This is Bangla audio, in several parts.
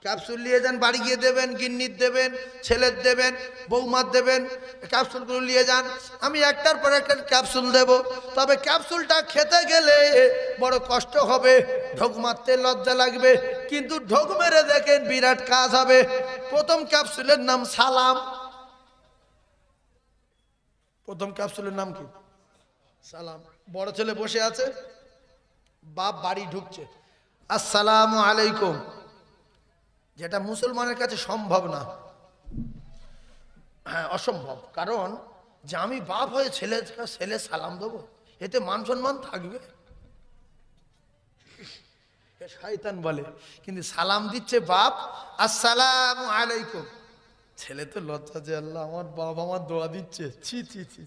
ক্যাপসুল নিয়ে যান, বাড়ি গিয়ে দেবেন, গিন্নির দেবেন, ছেলের দেবেন, বৌমার দেবেন, ক্যাপসুলগুলো নিয়ে যান। আমি একটার পর একটা ক্যাপসুল দেব, তবে ক্যাপসুলটা খেতে গেলে বড় কষ্ট হবে, ঢোক মারতে লজ্জা লাগবে, কিন্তু ঢোক মেরে দেখেন বিরাট কাজ হবে। প্রথম ক্যাপসুলের নাম সালাম। প্রথম ক্যাপসুলের নাম কি? সালাম। বড় ছেলে বসে আছে, বাপ বাড়ি ঢুকছে, আসসালামু আলাইকুম, যেটা মুসলমানের কাছে সম্ভব না। হ্যাঁ, অসম্ভব। কারণ যে আমি বাপ হয়ে ছেলে সালাম দেবো, এতে মান সম্মান থাকবে? শয়তান বলে। কিন্তু সালাম দিচ্ছে বাপ, আসসালামু আলাইকুম। ছেলে তো লজ্জা, যে আল্লাহ আমার বাপ আমার দোয়া দিচ্ছে, ছি ছি ছি,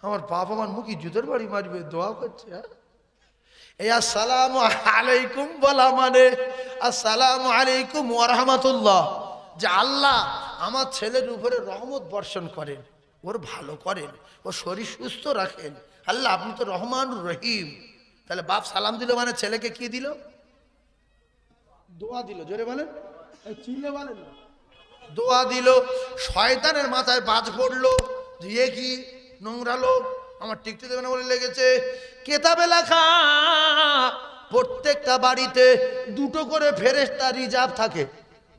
আমার বাপ আমার মুখে জুতোর বাড়ি মারবে, দোয়া করছে। এই আসসালামু আলাইকুম বলা মানে আসসালামু আলাইকুম ওয়া রাহমাতুল্লাহ, যে আল্লাহ আমার ছেলের উপরে রহমত বর্ষণ করেন, ওর ভালো করেন, ওর শরীর সুস্থ রাখেন, আল্লাহ আপনি তো রহমানুর রহিম। তাহলে বাপ সালাম দিল মানে ছেলেকে কি দিল? দোয়া দিল। জোরে বলেন, চিল্লে বলেন না, দোয়া দিল। শয়তানের মাথায় বাজ পড়লো, যে কি নোংরা লোক, আমার টিকতে দেবে না বলে লেগেছে। কেতাবে লেখা প্রত্যেকটা বাড়িতে দুটো করে ফেরেশতা রিজার্ভ থাকে।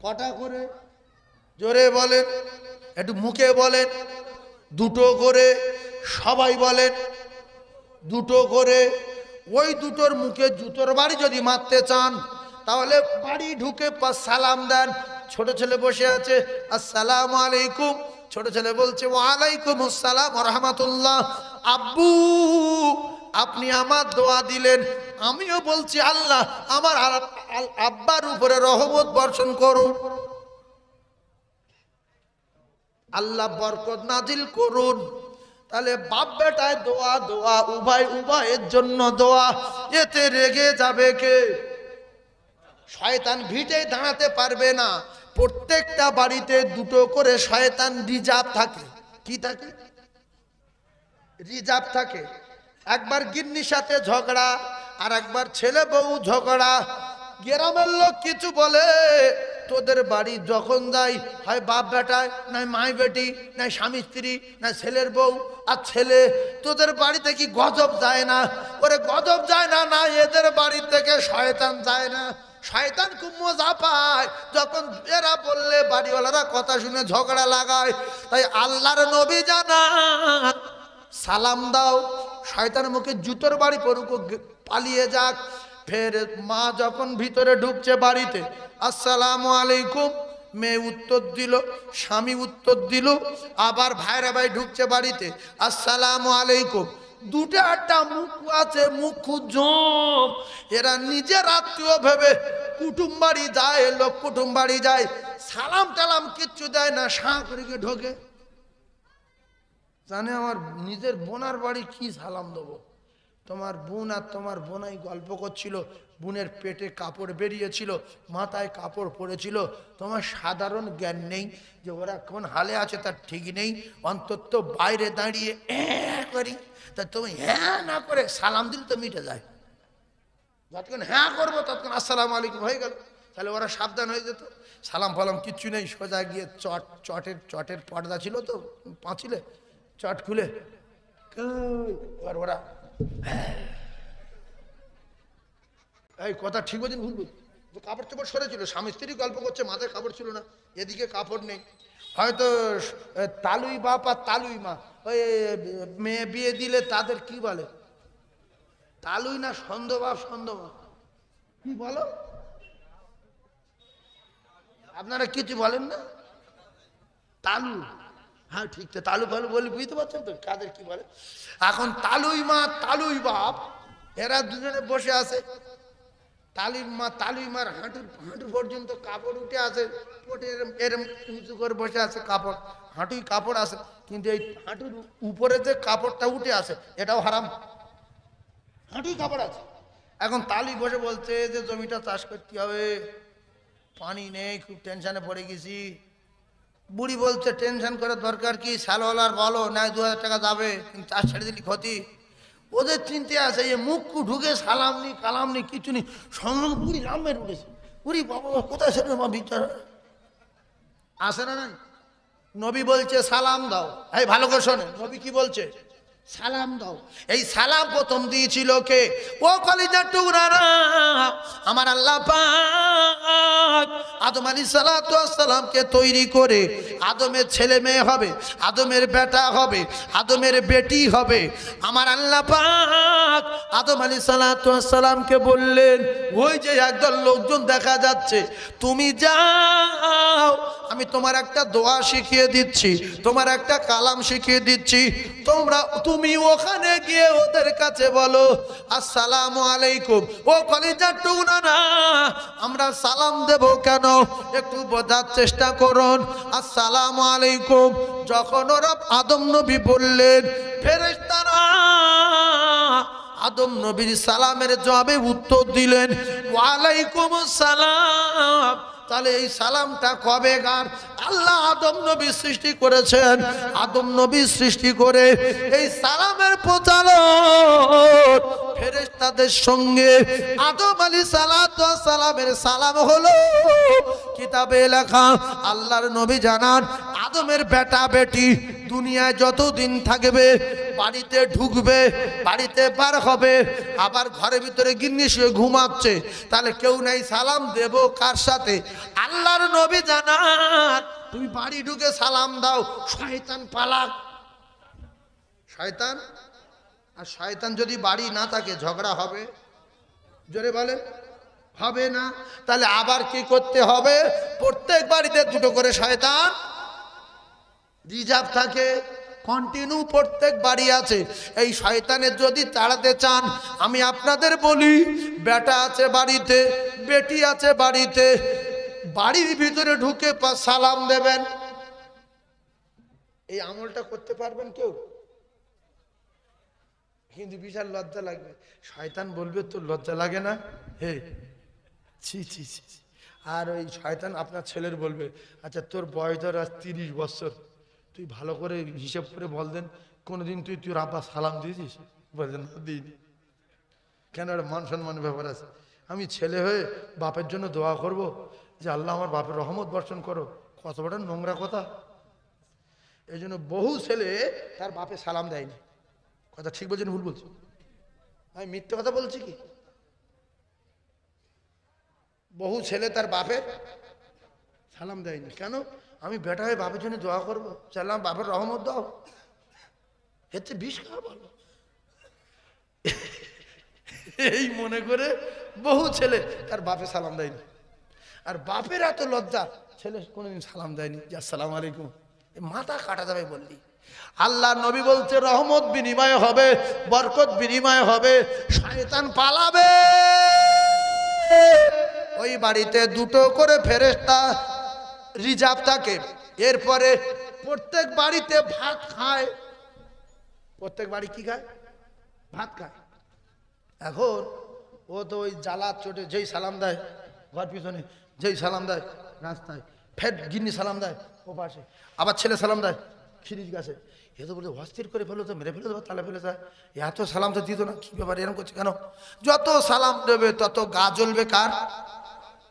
কটা করে? জোরে বলেন, একটু মুখে বলেন। দুটো করে, সবাই বলেন দুটো করে। ওই দুটোর মুখে জুতোর বাড়ি যদি মারতে চান, তাহলে বাড়ি ঢুকে সালাম দেন। ছোট ছেলে বসে আছে, আসসালামু আলাইকুম, ছোট ছেলে বলছে ওয়ালাইকুম আসসালাম ওয়া রাহমাতুল্লাহ। আব্বু আপনি আমার দোয়া দিলেন, আমিও বলছি আল্লাহ আমার আব্বার উপরে রহমত বর্ষণ করুন, আল্লাহ বরকত নাজিল করুন। তাহলে বাপ বেটায় দোয়া, দোয়া উভয়ের জন্য দোয়া। এতে রেগে যাবে কে? শয়তান ভিটে দাঁড়াতে পারবে না। প্রত্যেকটা বাড়িতে দুটো করে শয়তান রিজার্ভ থাকে। কি থাকে? রিজার্ভ থাকে। একবার গিন্নির সাথে ঝগড়া, আর একবার ছেলে বউ ঝগড়া। গ্রামের লোক কিছু বলে, তোদের বাড়ি যখন যাই, হয় বাপ বেটায়, নাই মাই বেটি, নাই স্বামী স্ত্রী, নাই ছেলের বউ আর ছেলে, তোদের বাড়িতে কি গজব যায় না? ওরে গজব যায় না, না এদের বাড়ি থেকে শয়তান যায় না। শয়তান খুব মজা পায় যখন এরা বললে বাড়িওয়ালারা কথা শুনে ঝগড়া লাগায়। তাই আল্লাহর নবী জানান, সালাম দাও, শয়তানের মুখে জুতোর বাড়ি পড়ুক, পালিয়ে যাক। ফের মা যখন ভিতরে ঢুকছে বাড়িতে, আসসালামু আলাইকুম, মেয়ে উত্তর দিল, স্বামী উত্তর দিল, আবার ভাইরা ভাই ঢুকছে বাড়িতে, আসসালামু আলাইকুম। দুটো একটা মুখ আছে, মুখ জম। এরা নিজের আত্মীয় ভেবে কুটুম বাড়ি যায়, লোক কুটুম বাড়ি যায়, সালাম টালাম কিচ্ছু দেয় না, সাঁ করে গিয়ে ঢোকে। জানে আমার নিজের বোনার বাড়ি কি সালাম দেবো? তোমার বোন আর তোমার বোনাই গল্প করছিল, বোনের পেটে কাপড় বেরিয়েছিল, মাথায় কাপড় পরেছিল। তোমার সাধারণ জ্ঞান নেই যে ওরা কোন হালে আছে তার ঠিক নেই। অন্তত বাইরে দাঁড়িয়ে করি, তা তুমি হ্যাঁ না করে সালাম দিলে তো মিটে যায়। যতক্ষণ হ্যাঁ করবো ততক্ষণ আসসালামু আলাইকুম হয়ে গেল। তাহলে ওরা সাবধান হয়ে যেত। সালাম ফালাম কিচ্ছু নেই, সোজা গিয়ে চটের পর্দা ছিল তো পাঁচিলে, চট খুলে এবার ওরা এই কথা ঠিক বলছেন ভুল বলছেন? কাপড় চোপড় সরেছিল, স্বামী স্ত্রী গল্প করছে, মাথায় কাপড় ছিল না, এদিকে কাপড় নেই। হয়তো তালুই বাপ আর তালুই মা, ওই মেয়ে বিয়ে দিলে তাদের কি বলে? তালুই না সন্দেহ বাপ সন্দেহ মা, কি বলো? আপনারা কিছু বলেন না? তালু, হ্যাঁ ঠিক তো, তালু ফালু বলে বুঝতে পারছেন তো কাদের কি বলে। এখন তালুই মা তালুই বাপ এরা দুজনে বসে আছে। তালুই মার হাঁটু পর্যন্ত কাপড় উঠে আছে, এরম উঁচু করে বসে আছে, কাপড় হাঁটুই কাপড় আছে, কিন্তু এই হাঁটুর উপরে যে কাপড়টা উঠে আছে এটাও হারাম, হাঁটুই কাপড় আছে। এখন তালুই বসে বলছে যে জমিটা চাষ করতে হবে, পানি নেই, খুব টেনশনে পড়ে গেছি। বুড়ি বলছে টেনশন করার দরকার কি, সালওয়ালার বলো নাই 2000 টাকা যাবে, কিন্তু চাষ ছেড়ে দিলি ক্ষতি। ওদের চিন্তা আছে, এ মুখ ঢুকে সালাম নি কালাম নি কিছু নেই, সঙ্গে বুড়ি লামের উঠেছে, উরি বাবা কোথায় ছেলে মা বিচার আসে না নাই? নবী বলছে সালাম দাও। এই ভালো করে শোনেন, নবী কি বলছে? সালাম দাও। এই সালাম প্রথম দিয়েছিল কে? ও কলিজার টুকরারা, আমার আল্লাহ পাক আদম আলাইহিস সালাতু ওয়াস সালামকে তৈরি করে আদমের ছেলে মেয়ে হবে, আদমের বেটা হবে, আদমের বেটি হবে। আমার আল্লাহ পাক আদম আলাইহিস সালাতু ওয়াস সালামকে বললেন, ওই যে একদল লোকজন দেখা যাচ্ছে, তুমি যাও, আমি তোমার একটা দোয়া শিখিয়ে দিচ্ছি, তোমার একটা কালাম শিখিয়ে দিচ্ছি, তুমি ওখানে গিয়ে ওদের কাছে বলো আসসালামু আলাইকুম। ও কলিজার টুকরা, আমরা সালাম দেব কেন একটু বোঝার চেষ্টা করুন। আসসালামু আলাইকুম যখন ওরা আদম নবী বললেন, ফেরেশতারা আদম নবীর সালামের জবাবে উত্তর দিলেন ওয়ালাইকুম আসসালাম। তাহলে এই সালামটা কবেকার? আল্লাহ আদম নবী সৃষ্টি করেছেন, আদম নবী সৃষ্টি করে এই সালামের প্রচারক ফেরেশতাদের সঙ্গে আদম আলাইহিস সালাতু ওয়াস সালামের সালাম হলো কিতাবে লেখা। আল্লাহর নবী জানান, আদমের বেটা বেটি দুনিয়ায় যতদিন থাকবে, বাড়িতে ঢুকবে, বাড়িতে বার হবে, আবার ঘরের ভিতরে গিন্নি শুয়ে ঘুমাচ্ছে, তাহলে কেউ নাই সালাম দেব কার সাথে? আল্লাহর নবী জানান, তুমি বাড়ি ঢুকে সালাম দাও, শয়তান পালাক। শয়তান, আর শয়তান যদি বাড়ি না থাকে ঝগড়া হবে? জোরে বলে হবে না। তাহলে আবার কি করতে হবে? প্রত্যেক বাড়িতে দুটো করে শয়তান রিজার্ভ থাকে, কন্টিনিউ প্রত্যেক বাড়ি আছে। এই শয়তানের যদি তাড়াতে চান, আমি আপনাদের বলি, বেটা আছে বাড়িতে, বেটি আছে বাড়িতে, বাড়ির ভিতরে ঢুকে সালাম দেবেন। এই আমলটা করতে পারবেন কেউ? কিন্তু বিশাল লজ্জা লাগবে। শয়তান বলবে তোর লজ্জা লাগে না? হে ছি ছি ছি। আর ওই শয়তান আপনার ছেলের বলবে, আচ্ছা তোর বয়স ধর আজ 30 বছর, তুই ভালো করে হিসেব করে বল দেন কোনোদিন তুই আব্বা সালাম দিয়েছিস? বলছেন না, দিইনি। কেন? একটা মান সম্মানের ব্যাপার আছে। আমি ছেলে হয়ে বাপের জন্য দোয়া করব যে আল্লাহ আমার বাপের রহমত বর্ষণ করো, কত বড় নোংরা কথা। এই জন্য বহু ছেলে তার বাপে সালাম দেয়নি। কথা ঠিক বলছেন ভুল বলছি? আমি মিথ্যে কথা বলছি কি? বহু ছেলে তার বাপের সালাম দেয়নি। কেন? আমি বেটা হয়ে বাপের জন্য দোয়া করবো, চাইলাম বাপের রহমত দাও, এতে বিষ খাওয়া ভালো। এই মনে করে বহু ছেলে তার বাপে সালাম দেয়নি। আর বাপের এত লজ্জা, ছেলে কোনোদিন সালাম দেয়নি যে আসসালামু আলাইকুম। মাথা কাটা যাবে বললি। আল্লাহ নবী বলছে রহমত বিনিময় হবে, বরকত বিনিময় হবে, শয়তান পালাবে। ওই বাড়িতে দুটো করে ফেরেশতা রিজার্ভ থাকে। এরপরে প্রত্যেক বাড়িতে ভাত খায়। প্রত্যেক বাড়ি কি খায়? ভাত খায়। এখন ও তো ওই জ্বালা চোটে যেই সালাম দেয় ঘর পিছনে, যেই সালাম দেয় রাস্তায়, ফের গিন্নি সালাম দেয় ও পাশে, আবার জ্বালা সালাম দেয় খিরিজ গাছে। এ তো বলে অস্থির করে ফেলো, তো মেরে ফেলে দেবো, তালে ফেলে যায়। এত সালাম তো দিত না, কি ব্যাপার এরকম করছে কেন? যত সালাম দেবে তত গা জ্বলবে কার?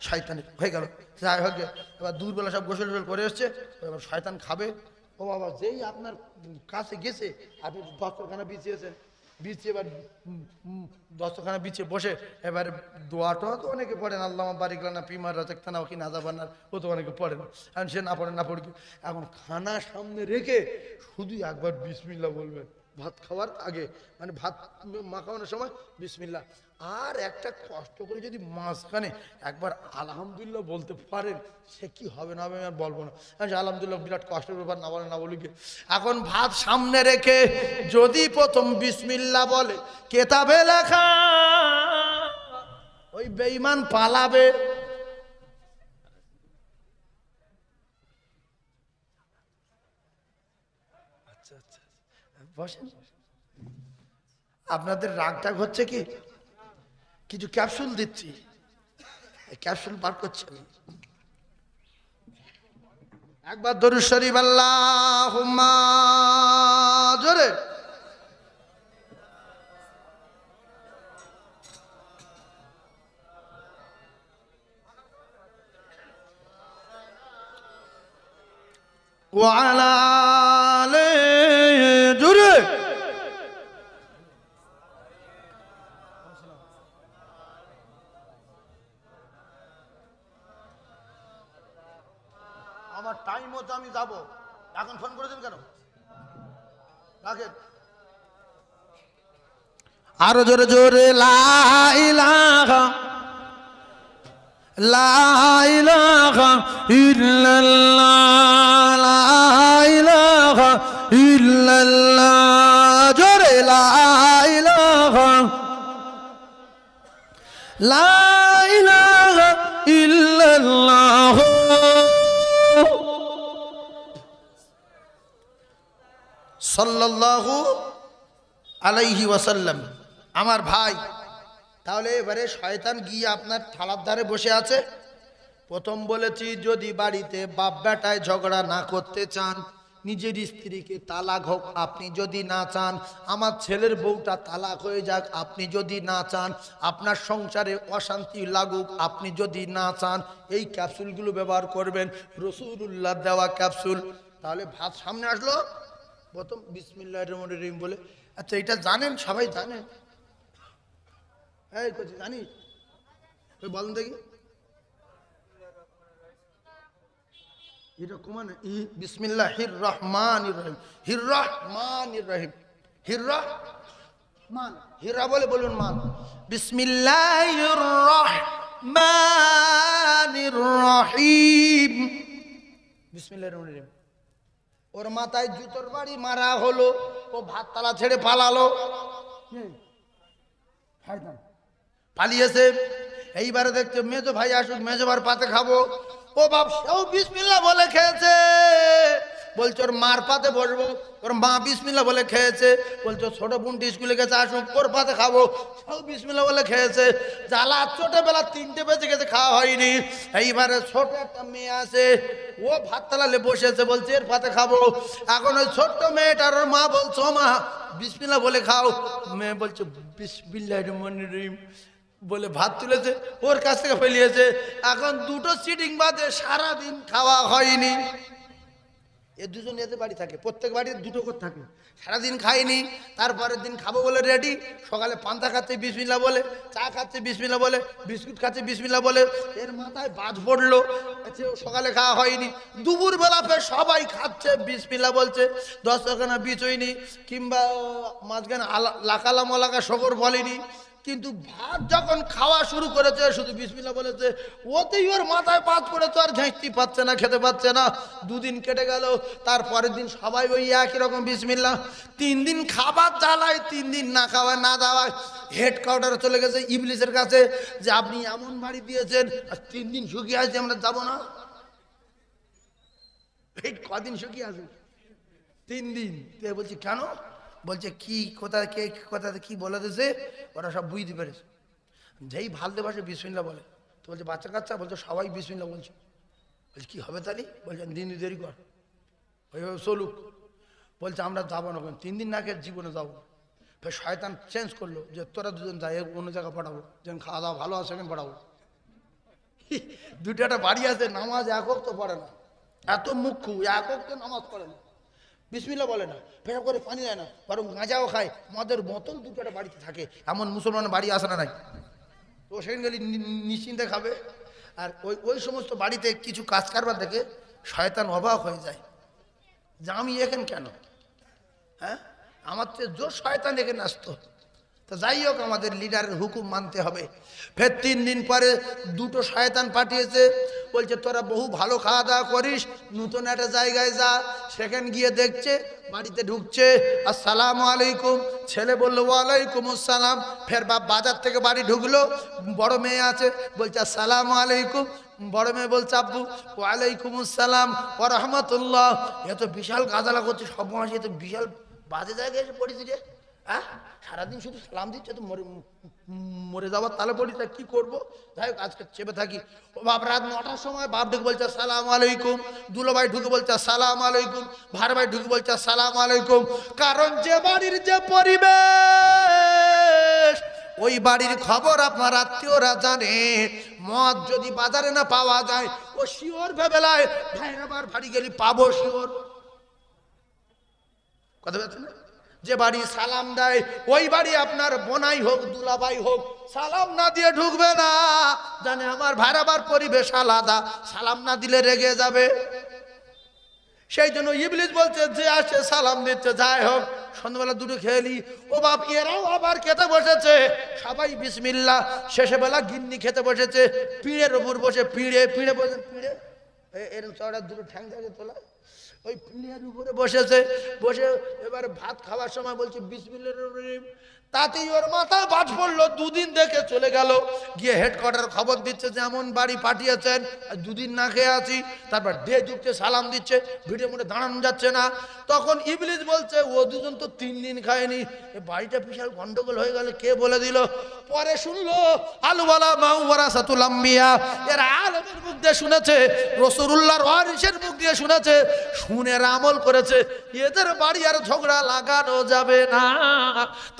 শয়তানের। হয়ে গেল। যাই হোক, এবার দুপুরবেলা সব গোসল টোসল করে এসছে, এবার শয়তান খাবে। ও বাবা, যেই আপনার কাছে গেছে, আপনি দস্তরখানা বিছিয়েছেন, বিছিয়ে এবার দস্তরখানা বিছিয়ে বসে এবার দোয়াটা তো অনেকে পড়েন, আল্লাহ বারিক লানা ফিমা রাযাকতানা ওয়া কিনা আযাবান্নার, ও তো অনেকে পড়েন। এখন সে না পড়ে না পড়ে, এখন খানা সামনে রেখে শুধু একবার বিসমিল্লাহ বলবেন ভাত খাওয়ার আগে, মানে ভাত মাখানোর সময় বিসমিল্লাহ। আর একটা কষ্ট করে যদি মাঝখানে একবার আলহামদুলিল্লাহ বলতে পারেন, সে কি হবে না হবে আমি আর বলবো না। আলহামদুলিল্লাহ বিরাট কষ্টের ব্যাপার, না বলে না বলি কি। এখন ভাত সামনে রেখে যদি প্রথম বিসমিল্লাহ বলে, কেতাবে লেখা ওই বেঈমান পালাবে। আচ্ছা আচ্ছা বসেন। আপনাদের রাগ টাগ হচ্ছে কি? কিছু ক্যাপসুল দিচ্ছি, ক্যাপসুল পার করছে। একবার দরুদ শরীফ আল্লাহুম্মা জোরে। وعلى آله জোরে আমার টাইম মতো আমি যাব এখন ফোন করেছেন কেন রাখেন আরো জোরে জোরে লা ইলাহা লা ইলাহা ইল্লাল্লাহ লা ইলাহা ইল্লাল্লাহ জোরে লা ইলাহা লা ইলাহা ইল্লাল্লাহ সাল্লাল্লাহু আলাইহি ওয়াসাল্লাম। আমার ভাই, তাহলে এবারে শয়তান গিয়ে আপনার থালার ধারে বসে আছে। প্রথম বলেছি যদি বাড়িতে বাপ বেটায় ঝগড়া না করতে চান, নিজের স্ত্রীকে তালাক হোক আপনি যদি না চান, আমার ছেলের বউটা তালাক হয়ে যাক আপনি যদি না চান, আপনার সংসারে অশান্তি লাগুক আপনি যদি না চান, এই ক্যাপসুলগুলো ব্যবহার করবেন, রাসূলুল্লাহ দেওয়া ক্যাপসুল। তাহলে ভাত সামনে আসলো, প্রথম বিসমিল্লাহির রহমানির রহিম বলে। আচ্ছা এটা জানেন, সবাই জানেন? এই কোথায় জানিস বলেন দেখি, এটা কমানে বিসমিল্লাহির রহমানির রহিম, হির রহমানির রহিম, হির রহমান, হিরা বলে বলুন মান, বিসমিল্লাহির রহমানির রহিম, বিসমিল্লাহির রহমানির রহিম। ওর মাথায় জুতোর বাড়ি মারা হলো, ও ভাত তালা ছেড়ে পালালো, পালিয়েছে। এইবারে দেখছে মেজো ভাই আসুক, মেজো ভাইয়ের পাতে খাবো, ও বাপ সেও বিসমিল্লাহ বলে খেয়েছে, বলছে ওর মার পাতে বসবো, ওর মা বিসমিল্লাহ বলে খেয়েছে, বলছে ছোট বোনটি স্কুলে গেছে আসুক ওর পাতে খাবো, সেও বিসমিল্লাহ বলে খেয়েছে। জ্বালা ছোটবেলা 3টে বেজে গেছে খাওয়া হয়নি। এইবারে ছোট একটা মেয়ে আছে, ও ভাত তালালে বসেছে, বলছে এর পাতে খাবো। এখন ওই ছোট্ট মেয়েটার ওর মা বলছো মা বিসমিল্লাহ বলে খাও, মেয়ে বলছে বিসমিল্লাহির রহমানির রহিম বলে ভাত তুলেছে, ওর কাছ থেকে ফেলিয়েছে। এখন দুটো সিটিং বাদে সারাদিন খাওয়া হয়নি। এ দুজন এতে বাড়ি থাকে, প্রত্যেক বাড়ির দুটো করে থাকে, সারাদিন খায়নি। তারপরের দিন খাবো বলে রেডি, সকালে পান্তা খাচ্ছে বিসমিল্লাহ বলে, চা খাচ্ছে বিসমিল্লাহ বলে, বিস্কুট খাচ্ছে বিসমিল্লাহ বলে, এর মাথায় বাজ পড়লো, সকালে খাওয়া হয়নি। দুপুর বেলা ফের সবাই খাচ্ছে বিসমিল্লাহ বলছে, 10খানা বিচইনি কিংবা মাঝখানে লাকালা মলাকা শকর বলেনি, কিন্তু ভাত যখন খাওয়া শুরু করেছে শুধু বিসমিল্লাহ বলেছে, ওতেই ওর মাথায় পাত পড়েছে, আর ঘেঁচতে পাচ্ছে না, খেতে পাচ্ছে না। 2 দিন কেটে গেল, তারপরের দিন সবাই ওই একই রকম বিসমিল্লাহ। 3 দিন খাবার জ্বালায়, 3 দিন না খাওয়ায় না দাওয়ায় হেডকোয়ার্টারে চলে গেছে ইবলিসের কাছে, যে আপনি এমন বাড়ি দিয়েছেন আর 3 দিন শুকিয়ে আছে, আমরা যাবো না। এই কদিন শুকিয়ে আছে? 3 দিন। বলছি কেন? বলছে কি কোথা কে কোথাতে কি বলে দিয়েছে, ওরা সব বুঝতে পেরেছে। যেই ভালতে বাসে বিসমিল্লাহ বলে, তো বলছে বাচ্চা কাচ্চা, বলছে সবাই বিসমিল্লাহ বলছে। বলছে কি হবে তাহলে? বলছে দিন দেরি কর, ওইভাবে চলুক। বলছে আমরা যাবো না, 3 দিন না খেয়ে জীবনে যাবো। ফের শয়তান চেঞ্জ করলো, যে তোরা দুজন যাই অন্য জায়গায় পাঠাবো, যেন খাওয়া দাওয়া ভালো আছে সেখানে পাঠাবো। দুটো একটা বাড়ি আছে, নামাজ একক তো পড়ে না, এত মুখ্য একক তো নামাজ পড়ে না, বিসমিল্লাহ বলে না, পেশাব করে পানি দেয় না, বরং গাঁজাও খায়, মদের বোতল দুটো একটা বাড়িতে থাকে। এমন মুসলমানের বাড়ি আসে না নাই? তো সেখানে গেলে নিশ্চিন্তে খাবে। আর ওই সমস্ত বাড়িতে কিছু কাজ কারবার দেখে শয়তান অবাক হয়ে যায়, যে আমি এখানে কেন, হ্যাঁ আমার তো জোর শয়তান এখানে আসতো। তো যাই হোক, আমাদের লিডারের হুকুম মানতে হবে। ফের 3 দিন পরে দুটো শয়তান পাঠিয়েছে, বলছে তোরা বহু ভালো খাওয়া দাওয়া করিস, নতুন একটা জায়গায় যা। সেখানে গিয়ে দেখছে বাড়িতে ঢুকছে, আসসালামু আলাইকুম, ছেলে বললো ওয়ালাইকুম আসসালাম। ফের বাপ বাজার থেকে বাড়ি ঢুকলো, বড় মেয়ে আছে, বলছে আসসালামু আলাইকুম। বড় মেয়ে বলছে আব্বু ওয়ালাইকুম আসসালাম ওয়া রাহমাতুল্লাহ। এত বিশাল গাজালা করছে, সব মাসে এত বিশাল বাজে জায়গায় এসে পড়েছি রে, হ্যাঁ সারাদিন শুধু সালাম দিচ্ছে, তো মরে যাওয়ার তালে পড়ি, তা কি করবো? যাই হোক আজকে চেপে থাকি। ও বাপ রাত 9টার সময় বাপ ঢুকে বলছে আসসালামু আলাইকুম, দুলো ভাই ঢুকে বলছে আসসালামু আলাইকুম, ভার ভাই ঢুকে বলছে আসসালামু আলাইকুম। কারণ যে বাড়ির যে পরিবেশ, ওই বাড়ির খবর আপনার আত্মীয়রা জানে। মদ যদি বাজারে না পাওয়া যায়, ও শিওর ভেবেলায় ভাইয়ের আবার বাড়ি গেলে পাবো শিওর। কথা বলছে না, যে বাড়ি সালাম দেয় ওই বাড়ি আপনার বোনাই হোক দুলাভাই হোক সালাম না দিয়ে ঢুকবে না, জানে আমার ভাড়াবার পরিবেশ আলাদা, সালাম না দিলে রেগে যাবে। সেই জন্য ইবলিস বলছে যে আসে সালাম দিচ্ছে, যাই হোক সন্ধ্যাবেলা দুটো খেলি, ও বাপ এরাও আবার খেতে বসেছে, সবাই বিসমিল্লাহ। শেষে বেলা গিন্নি খেতে বসেছে, পিঁড়ের উপর বসে, পিঁড়ে পিঁড়ে বসে, পিঁড়ে এরকম চড়ার দুটো ঠ্যাং থাকে তোলা, ওই পিঁড়ের উপরে বসেছে, বসে এবার ভাত খাওয়ার সময় বলছে বিসমিল্লাহ, তাতেই ওর মাথায় বাজ পড়লো। দুদিন দেখে চলে গেল, গিয়ে হেডকোয়ার্টার খবর দিচ্ছে যে এমন বাড়ি পাঠিয়েছেন, দুদিন না খেয়ে আছি। তারপর ডে ঢুকছে, সালাম দিচ্ছে, ভিড়ে মোটে দাঁড়ানো যাচ্ছে না। তখন ইবলিস বলছে ও দুজন তো 3 দিন খায়নি, এ বাড়িটা বিশাল গন্ডগোল হয়ে গেল, কে বলে দিল? পরে শুনলো আলওয়ালা মাওয়ারাসাতুল আম্বিয়া, এর আলেমের মুখ দিয়ে শুনেছে, রাসূলুল্লাহর ওয়ারিসের মুখ দিয়ে শুনেছে, শুনে আমল করেছে, এদের বাড়ি আর ঝগড়া লাগানো যাবে না।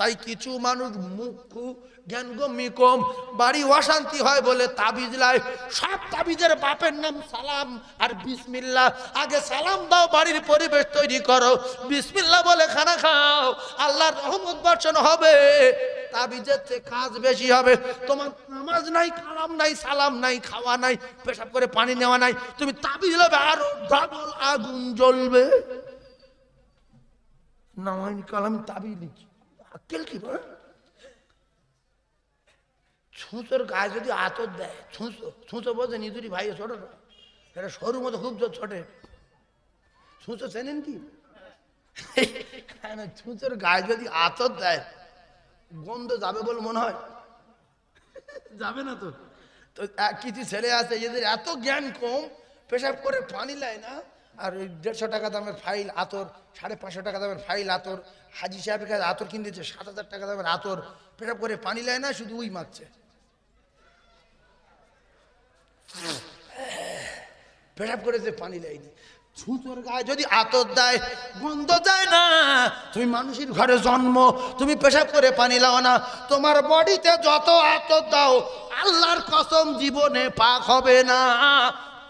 তাই কিছু মানুষ মুখু জ্ঞানগম্যি কম, বাড়ি অশান্তি হয় বলে তাবিজ লাই। সব তাবিজের বাপের নাম সালাম আর বিসমিল্লাহ। আগে সালাম দাও, বাড়ির পরিবেশ তৈরি করো, বিসমিল্লাহ বলে খানা খাও, আল্লাহর রহমত বর্ষণ হবে, তাবিজের চেয়ে কাজ বেশি হবে। তোমার নামাজ নাই, কালাম নাই, সালাম নাই, খাওয়া নাই, পেশাব করে পানি নেওয়া নাই, তুমি তাবিজ নেবে আরো ডাবল আগুন জ্বলবে। নামাজ কালাম তাবিজ লিখি আক্কেল কি বল? ছুঁচোর গায়ে যদি আতর দেয়, ছুঁচো বোঝে নিদুরি ভাই ছোট না, এটা সরু মতো খুব জোর ছোটে। ছুঁচো চেনেন কি? ছুঁচোর গায়ে যদি আতর দেয় গন্ধ যাবে বলে মনে হয়? যাবে না তো। তো কিছু ছেলে আছে এদের এত জ্ঞান কম, পেশাব করে পানি নেয় না, আর ওই 150 টাকা দামের ফাইল আতর, 550 টাকা দামের ফাইল আতর, হাজি সাহেবের কাছে আতর কিনতেছে 7000 টাকা দামের আতর, পেশাব করে পানি নেয় না, শুধু উই মারছে, পেশাব করেছে পানি নেয়নি। ছুঁচোর গায়ে যদি আতর দেয় গন্ধ যায় না। তুমি মানুষের ঘরে জন্ম, তুমি পেশাব করে পানি লাও না, তোমার বডিতে যত আতর দাও আল্লাহর কসম জীবনে পাক হবে না।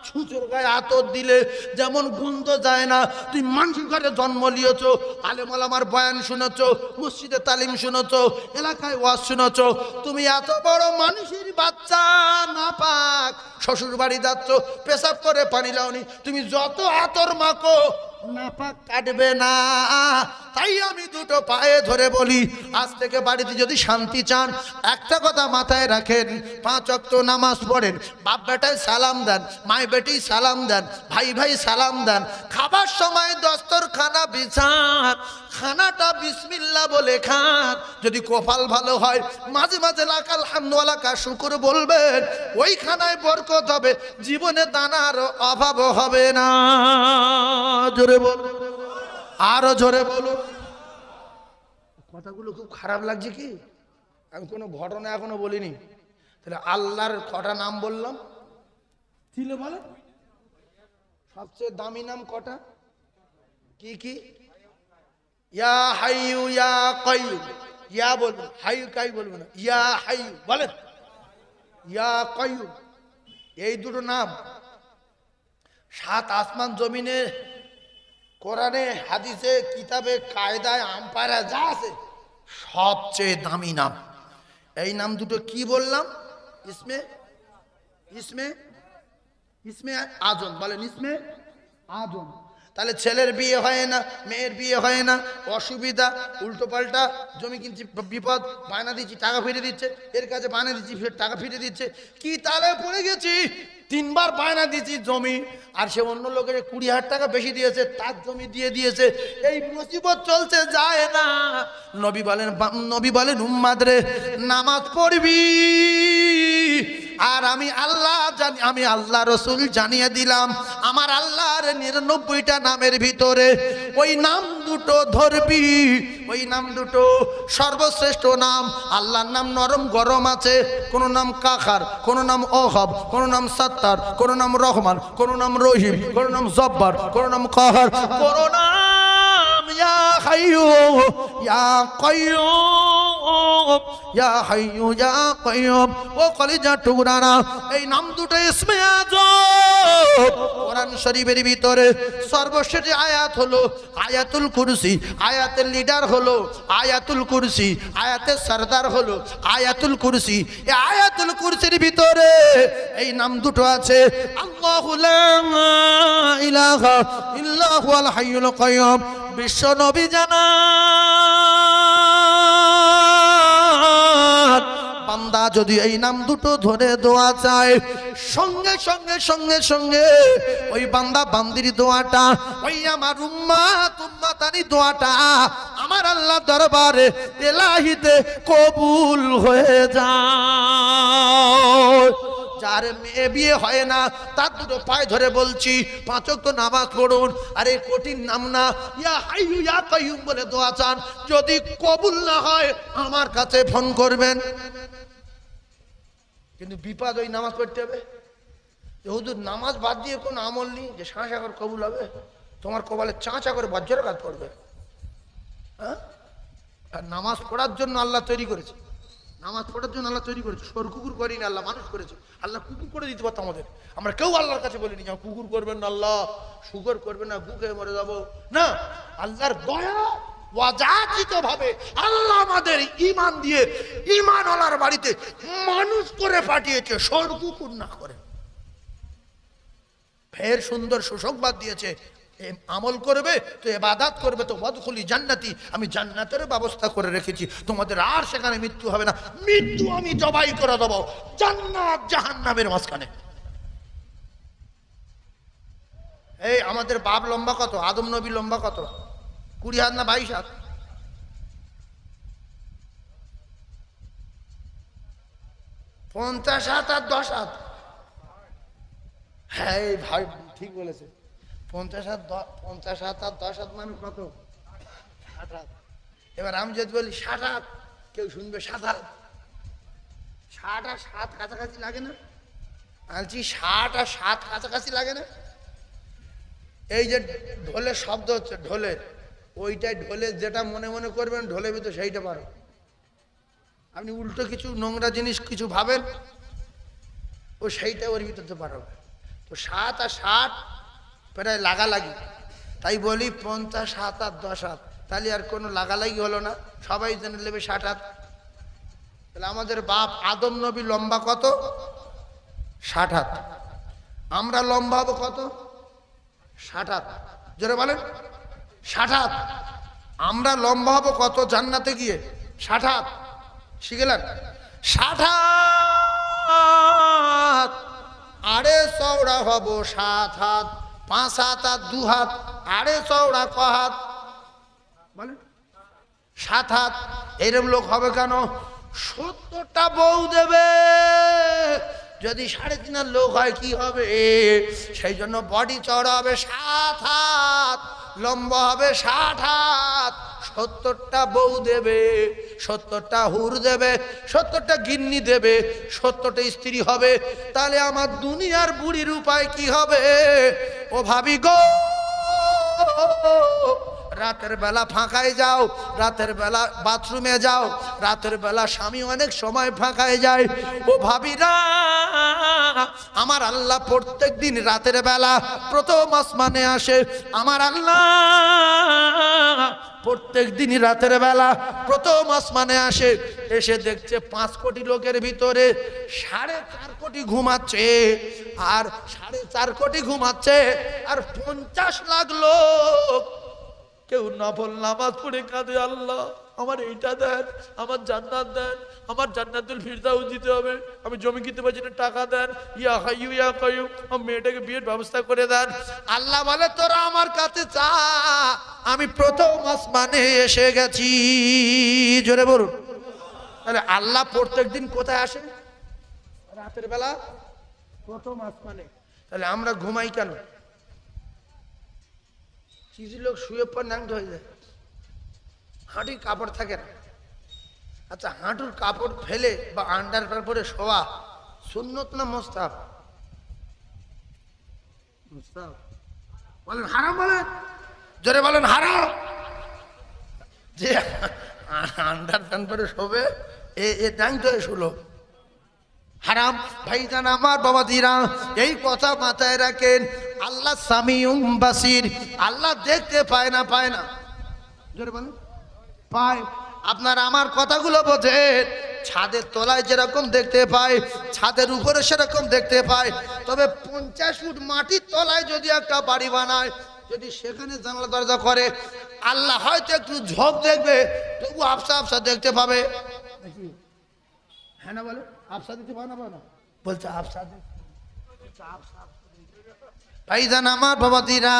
ছুঁচোর গায়ে আতর দিলে যেমন গন্ধ যায় না, তুই মানুষের ঘরে জন্ম নিয়েছ, আলেম ওলামার বয়ান শুনেছ, মসজিদে তালিম শুনেছ, এলাকায় ওয়াজ শুনেছ, তুমি এত বড় মানুষের বাচ্চা না পাক, শ্বশুর বাড়ি যাচ্ছ, পেশাব করে পানি লাওনি, তুমি যত আতর মাখো নাপাক কাটবে না। তাই আমি দুটো পায়ে ধরে বলি, আজ থেকে বাড়িতে যদি শান্তি চান একটা কথা মাথায় রাখেন, 5 ওয়াক্ত নামাজ পড়েন, বাপ বেটায় সালাম দেন, মাই বেটি সালাম দেন, ভাই ভাই সালাম দেন, খাবার সময় দস্তরখানা বিছান, খানাটা বিসমিল্লাহ বলে খান। যদি কপাল ভালো হয় মাঝে মাঝে লাক আলহামদুলিল্লাহ শুকর বলবেন, ওই খানায় বরকত হবে, জীবনে দানার অভাব হবে না। জোরে বল, আরো জোরে বলো। কথাগুলো খুব খারাপ লাগছে কি? আমি কোনো ঘটনা এখনো বলিনি, তাহলে আল্লাহর কটা নাম বললাম, ছিল বলে সবচেয়ে দামি নাম কটা? কি কি? ইয়া হাইয়ু ইয়া কাইয়ুম, ইয়া বলবেন, হাইয়ু কাই বলবেন না, ইয়া হাইয়ু বলেন, ইয়া কাইয়ুম, এই দুটো নাম 7 আসমান জমিনে, কোরআনে হাদিসে কিতাবে কায়দায় আম্পায়ারে যা আছে সবচেয়ে দামি নাম। এই নাম দুটো কি বললাম? ইসমে ইসমে ইসমে আজম, বলেন ইসমে আজম। তাহলে ছেলের বিয়ে হয় না, মেয়ের বিয়ে হয় না, অসুবিধা, উল্টো পাল্টা, জমি কিনছি বিপদ, বায়না দিচ্ছি টাকা ফিরে দিচ্ছে, এর কাছে বায়না দিচ্ছি টাকা ফিরে দিচ্ছে, কি তালে পড়ে গেছি, 3 বার বায়না দিচ্ছি জমি, আর সে অন্য লোকের 20,000 টাকা বেশি দিয়েছে, তার জমি দিয়ে দিয়েছে, এই মুসিবত চলছে যায় না। নবী বলেন উম্মাদ রে, নামাজ পড়বি, আর আমি আল্লাহ জানি, আমি আল্লাহ রসুল জানিয়ে দিলাম, আমার আল্লাহর 99টা নামের ভিতরে ওই নাম দুটো ধরবি, ওই নাম দুটো সর্বশ্রেষ্ঠ নাম। আল্লাহর নাম নরম গরম আছে, কোন নাম কাখার, কোন নাম ওহাব, কোন নাম সত্তার, কোন নাম রহমান, কোন নাম রহিম, কোন নাম জব্বার, কোন নাম কাহার, কোন নাম ইয়া হাইয়ু ইয়া কাইয়ুম। ইয়া হাইয়ু ইয়া কাইয়ুম। ও কলিজা টুকরারা, এই নাম দুটো ইসমে আযম। কোরআন শরীফের ভিতরে সর্বশেষ আয়াত হলো আয়াতুল কুরসি। আয়াতের লিডার হলো আয়াতুল কুরসি, আয়াতের সরদার হলো আয়াতুল কুরসি। এই আয়াতুল কুরসির ভিতরে এই নাম দুটো আছে, আল্লাহু লা ইলাহা ইল্লা হুয়াল হাইয়ুল কাইয়ুম। বিশ্ব নবী জানাত, বান্দা যদি এই নাম দুটো ধরে দোয়া চায়, সঙ্গে সঙ্গে সঙ্গে সঙ্গে ওই বান্দা বান্দির দোয়াটা, ওই আমার উম্মাত উম্মাতানি দোয়াটা আমার আল্লাহ দরবারে এলাহিতে কবুল হয়ে যায়। যার মেয়ে বিয়ে হয় না তার দুটো পায়ে ধরে বলছি 5 ওয়াক্ত নামাজ পড়ুন। আরে কঠিন নাম না, ইয়া হাইয়ু ইয়া কাইয়ুম বলে দোয়া চান। যদি কবুল না হয় আমার কাছে ফোন করবেন। কিন্তু বিপদ ওই নামাজ পড়তে হবে। হুজুর নামাজ বাদ দিয়ে কোন আমল নেই যে শাঁসা করে কবুল হবে? তোমার কপালে চাঁচা করে বজ্রাঘাত পড়বে। হ্যাঁ, আর নামাজ পড়ার জন্য আল্লাহ তৈরি করেছে, নামাজ পড়ার জন্য আল্লাহ তৈরি করেছে। সর কুকুর করিনি, আল্লাহ মানুষ করেছে। আল্লাহ কুকুর করে দিতে পারতো আমাদের, আমরা কেউ আল্লাহর কাছে বলিনি যে কুকুর করবেন না আল্লাহ, শুকর করবেন না, বুকে মরে যাবো না। আল্লাহর দয়া ওয়াজাতিত ভাবে আল্লাহ আমাদের ঈমান দিয়ে ঈমানওয়ালার বাড়িতে মানুষ করে পাঠিয়েছে, সর কুকুর না করে। ফের সুন্দর সুসংবাদ দিয়েছে, আমল করবে তো ইবাদত করবে তো ওয়াদখুলি জান্নাতি, আমি জান্নাতের ব্যবস্থা করে রেখেছি, তোমাদের আর সেখানে মৃত্যু হবে না। মৃত্যু আমি জবাই করে দেবো জান্নাত জাহান্নামের মাঝখানে। এই আমাদের বাপ লম্বা কত? আদম নবী লম্বা কত? 20 হাত না 22 হাত? 50 হাত আর 10 হাত। হ্যাঁ ভাই ঠিক বলেছে, 50 হাত আর 10 হাত মানে কত? 60 হাত। এবার আমি যদি বলি 60 হাত, কেউ শুনবে 7 হাত। 60 আর 7 কাছাকাছি লাগে না? বলছি 60 আর 7 কাছাকাছি লাগে না? এই যে ঢোলের শব্দ হচ্ছে, ঢোলের ওইটাই, ঢোলের যেটা মনে মনে করবেন ঢোলের ভিতরে সেইটা পারো। আপনি উল্টো কিছু নোংরা জিনিস কিছু ভাবেন, ও সেইটা ওর ভিতরে পারো। তো 7 আর 60 প্রায় লাগালাগি, তাই বলি 50 হাত আর 10 হাত, তাহলে আর কোনো লাগালাগি হলো না, সবাই জেনে নেবে 60 হাত। তাহলে আমাদের বাপ আদম নবী লম্বা কত? 60 হাত। আমরা লম্বা হবো কত? 60 হাত। জোরে বলেন 60 হাত। আমরা লম্বা হবো কত জান্নাতে গিয়ে? 60 হাত। শিখলেন? 60 হাত। আরে চওড়া হবো 7 হাত। 5 হাত আর 2 হাত। আরে চওড়া ক হাত? বলেন 7 হাত। এরকম লোক হবে কেন? 70টা বউ দেবে। যদি 3.5 লোক হয় কি হবে? সেই জন্য বডি চওড়া হবে 7 হাত, লম্বা হবে 60 হাত। 70টা বউ দেবে, 70টা হুর দেবে, 70টা গিন্নি দেবে, 70টা স্ত্রী হবে। তাহলে আমার দুনিয়ার বুড়ির উপায় কি হবে? ও ভাবি গো, রাতের বেলা ফাঁকায় যাও, রাতের বেলা বাথরুমে যাও, রাতের বেলা স্বামী অনেক সময় ফাঁকায় যায়। ও ভাবিরা, আমার আল্লাহ প্রত্যেক দিন রাতের বেলা প্রথম আসমানে আসে। আমার আল্লাহ প্রত্যেক দিনই রাতের বেলা প্রথম আসমানে আসে, এসে দেখছে 5 কোটি লোকের ভিতরে 4.5 কোটি ঘুমাচ্ছে, আর 4.5 কোটি ঘুমাচ্ছে, আর 50 লাখ লোক কেউ নফল নামাজ পড়ে কাঁদে, আল্লাহ আমার এইটা দেন, আমার জান্নাত দেন, আমার জান্নাতুল ফিরদাউস দিতে হবে, আমি জমি কিনতে পারছি না, টাকা দেন, ইয়া হাইয়ু ইয়া কাইয়ুম, আমার মেয়েটাকে বিয়ের ব্যবস্থা করে দেন। আল্লাহ বলে তোরা আমার কাছে চা, আমি প্রথম আসমানে এসে গেছি। জোরে বলুন। তাহলে আল্লাহ প্রত্যেক দিন কোথায় আসে? রাতের বেলা প্রথম আসমানে। তাহলে আমরা ঘুমাই কেন? কিছু লোক শুয়ে পর ন্যাংট হয়ে যায়, হাঁটুর কাপড় থাকে না। আচ্ছা, হাঁটুর কাপড় ফেলে বা আন্ডারপ্যান্ট পরে শোয়া সুন্নত না মুস্তাহাব? মুস্তাহাব। বলেন হারাম, বলেন জোরে বলেন হারাম। যে আন্ডার প্যান্ট পরে শোবে, এ ট্যাঙ্ক তো শুলো হারাম। ভাইজান আমার বাবা দিরা, এই কথা মাথায় রাখেন। আল্লাহ সামিউম বাসির, আল্লাহ দেখতে পায় না, পায় না, জোরে বলেন পায়। আপনারা আমার কথাগুলো বোঝেন। ছাদের তলায় যেরকম দেখতে পায়, ছাদের উপরে সেরকম দেখতে পায়। তবে 50 ফুট মাটির তলায় যদি একটা বাড়ি বানায়, যদি সেখানে জানলা দরজা করে, আল্লাহ হয়তো একটু ঝোঁক দেখবে, তবু আফসা আফসা দেখতে পাবে। হ্যাঁ না বলে আফসা দিতে পারে না, পারে না বলছে আফসা ভাইজান আমার বাবাদিরা,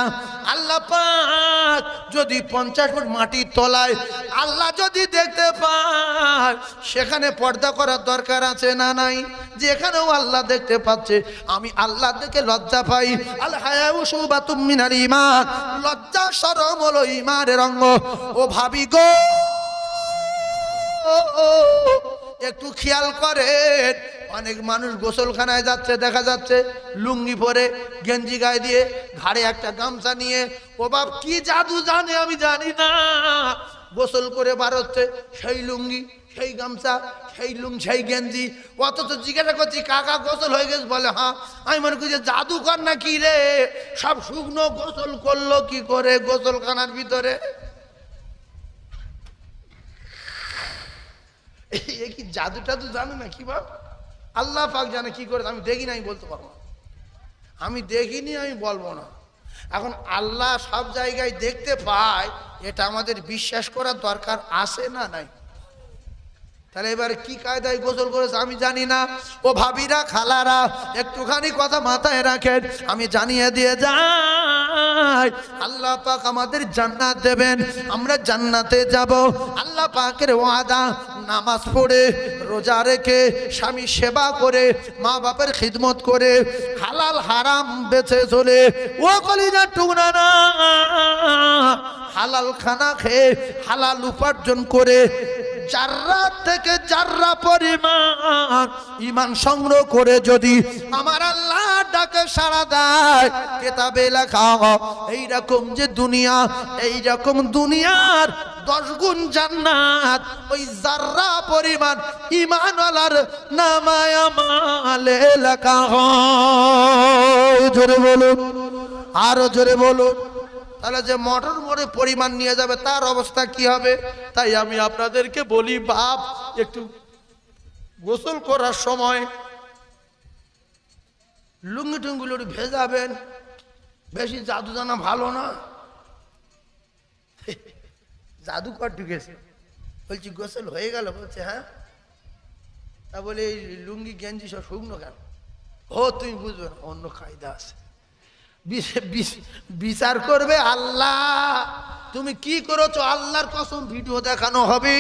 আল্লাহ পাক যদি 50 ফুট মাটির তলায় আল্লাহ যদি দেখতে পায়, সেখানে পর্দা করার দরকার আছে না নাই? যেখানেও আল্লাহ দেখতে পাচ্ছে, আমি আল্লাহ দেখে লজ্জা পাই। আল হায়াউ শুবাতুম মিনাল ঈমান, লজ্জা শরম হলো ঈমানের অঙ্গ। ও ভাবি গো, একটু খেয়াল করেন, অনেক মানুষ গোসলখানায় যাচ্ছে, দেখা যাচ্ছে লুঙ্গি পরে, গেঞ্জি গায়ে দিয়ে, ঘাড়ে একটা গামছা নিয়ে, ও বাপ কি জাদু জানে আমি জানি না, গোসল করে বার হচ্ছে, সেই লুঙ্গি, সেই গামছা, সেই সেই গেঞ্জি। অথচ জিজ্ঞাসা করছি কাকা গোসল হয়ে গেছে, বলে হ্যাঁ। আমি মনে করছি জাদুকর না কি রে, সব শুকনো গোসল করলো কি করে গোসলখানার ভিতরে? এই কি জাদু টাদু জানে না কি বাপ? আল্লাহ পাক জানে কি করে। আমি দেখিনি, আমি বলতে পারবো না। আমি দেখিনি, আমি বলবো না। এখন আল্লাহ সব জায়গায় দেখতে পায়, এটা আমাদের বিশ্বাস করার দরকার আছে না নাই? তাহলে এবার কি কায়দায় গোসল করেছে আমি জানি না। ও ভাবিরা, খালারা, একটুখানি কথা মাথায় রাখেন, আমি জানিয়ে দিয়ে যাই, আল্লাহ পাক আমাদের জান্নাত দেবেন, আমরা জান্নাতে যাব। আল্লাহ পাকের ওয়াদা, নামাজ পড়ে, রোজা রেখে, স্বামী সেবা করে, মা বাপের খিদমত করে, হালাল হারাম বেঁচে চলে, ও কলিজার টুকরা না, হালাল খানা খেয়ে, হালাল উপার্জন করে, জাররা থেকে জাররা পরিমাণ ঈমান সংগ্রহ করে যদি আমার আল্লাহ ডাকে সাড়া দেয়, কিতাবে লেখা এইরকম যে দুনিয়া, এইরকম দুনিয়ার 10 গুণ জান্নাত ওই জাররা পরিমাণ ঈমানওয়ালার নামায় আমলে লেখা হয়। জোরে বলুন, আরো জোরে বলুন। তাহলে যে মোটর মোড়ে পরিমাণ নিয়ে যাবে তার অবস্থা কি হবে? তাই আমি আপনাদেরকে বলি, বাপ, একটু গোসল করার সময় লুঙ্গি টুঙ্গুলো ভেজাবেন। বেশি জাদু জানা ভালো না। জাদুকর ঢুকেছে, বলছি গোসল হয়ে গেল, বলছে হ্যাঁ। তা বলে এই লুঙ্গি গেঞ্জি সব শুকনো কেন? ও তুমি বুঝবে না, অন্য কায়দা আছে, বিচার করবে আল্লাহ। তুমি কি করেছো আল্লাহর কসম, ভিডিও দেখানো হবে।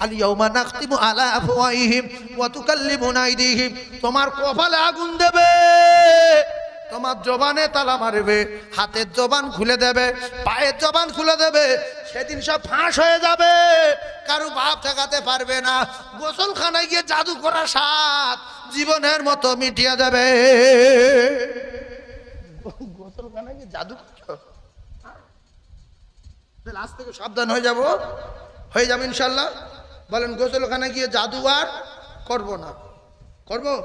আল ইয়াউমা নাখতিমু আলা আফওয়াহিহিম ওয়া তুকাল্লিমুনা আইদিহিম, তোমার কপালে আগুন দেবে, তোমার জবানে তালা মারবে, হাতের জবান খুলে দেবে, পায়ের জবান খুলে দেবে। সেদিন সব ফাঁস হয়ে যাবে, কারো বাপ ঠেকাতে পারবে না। গোসলখানায় গিয়ে জাদু করা সাত জীবনের মতো মিটিয়ে দেবে। গোসলখানায় গিয়ে জাদু করছো, আজ থেকে সাবধান হয়ে যাব, হয়ে যাবে ইনশাল্লাহ। বলেন গোসলখানায় গিয়ে জাদু আর করবো না, করবো?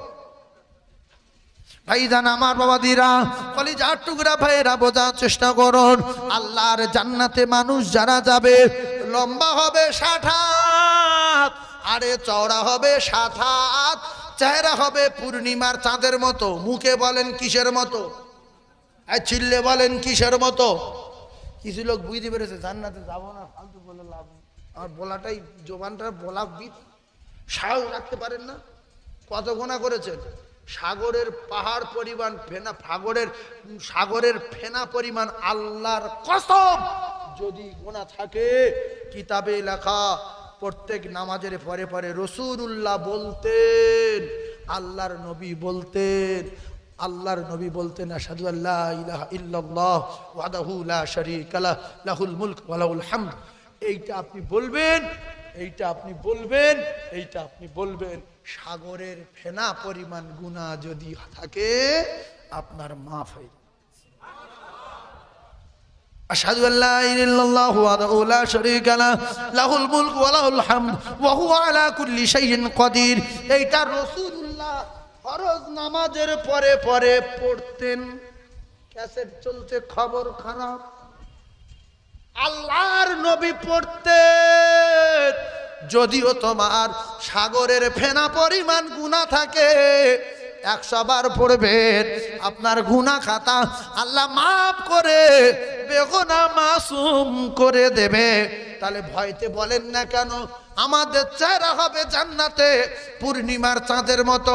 ভাইজান আমার বাবাদিরা, কলিজার টুকরা ভাইয়েরা, বোঝার চেষ্টা করুন। আল্লাহর জান্নাতে মানুষ যারা যাবে, লম্বা হবে 60 হাত, আরে চওড়া হবে 7 হাত, চেহারা হবে পূর্ণিমার চাঁদের মতো। মুখে বলেন কিসের মতো? আর চিল্লে বলেন কিসের মতো? কিছু লোক বুঝতে পেরেছে জান্নাতে যাবো না, ফালতু বলে লাভ নেই। আমার বলাটাই, জবানটা বলা বিদ, সাহস রাখতে পারেন না। কত গোনা করেছেন? সাগরের পাহাড় পরিমাণ ফেনা, সাগরের ফেনা পরিমাণ আল্লাহর কসম যদি গোনা থাকে, কিতাবে লেখা প্রত্যেক নামাজের পরে পরে রাসূলুল্লাহ বলতেন, আল্লাহর নবী বলতেন, আল্লাহর নবী বলতেন, আশহাদু আল্লা ইলাহা ইল্লাল্লাহ ওয়াহদাহু লা শারীকা লাহু লাহুল মুলক ওয়া লাহুল হামদ। এইটা আপনি বলবেন, এইটা আপনি বলবেন, এইটা আপনি বলবেন। সাগরের ফেনা পরিমাণ গুনাহ যদি থাকে, আপনার মাফ হয়ে যাবে। আশহাদু আল্লা ইলাহা ইল্লাল্লাহু ওয়াহদাহু লা শারীকা লাহু লাহুল মুলকু ওয়া লাহুল হামদ ওয়া হুয়া আলা কুল্লি শাইইন কাদির। এইটা রাসূলুল্লাহ ফরজ নামাজের পরে পরে পড়তেন। ক্যাসেট চলছে, খবর খারাপ। আল্লাহর নবী পড়তেন। যদিও তোমার সাগরের ফেনা পরিমাণ গুনাহ থাকে, 100 বার পড়বেন, আপনার গুনাহ খাতা আল্লাহ মাফ করে বেগুনাহ মাসুম করে দেবে। তাহলে ভয়তে বলেন না কেন? আমাদের চেহারা হবে জান্নাতে পূর্ণিমার চাঁদের মতো।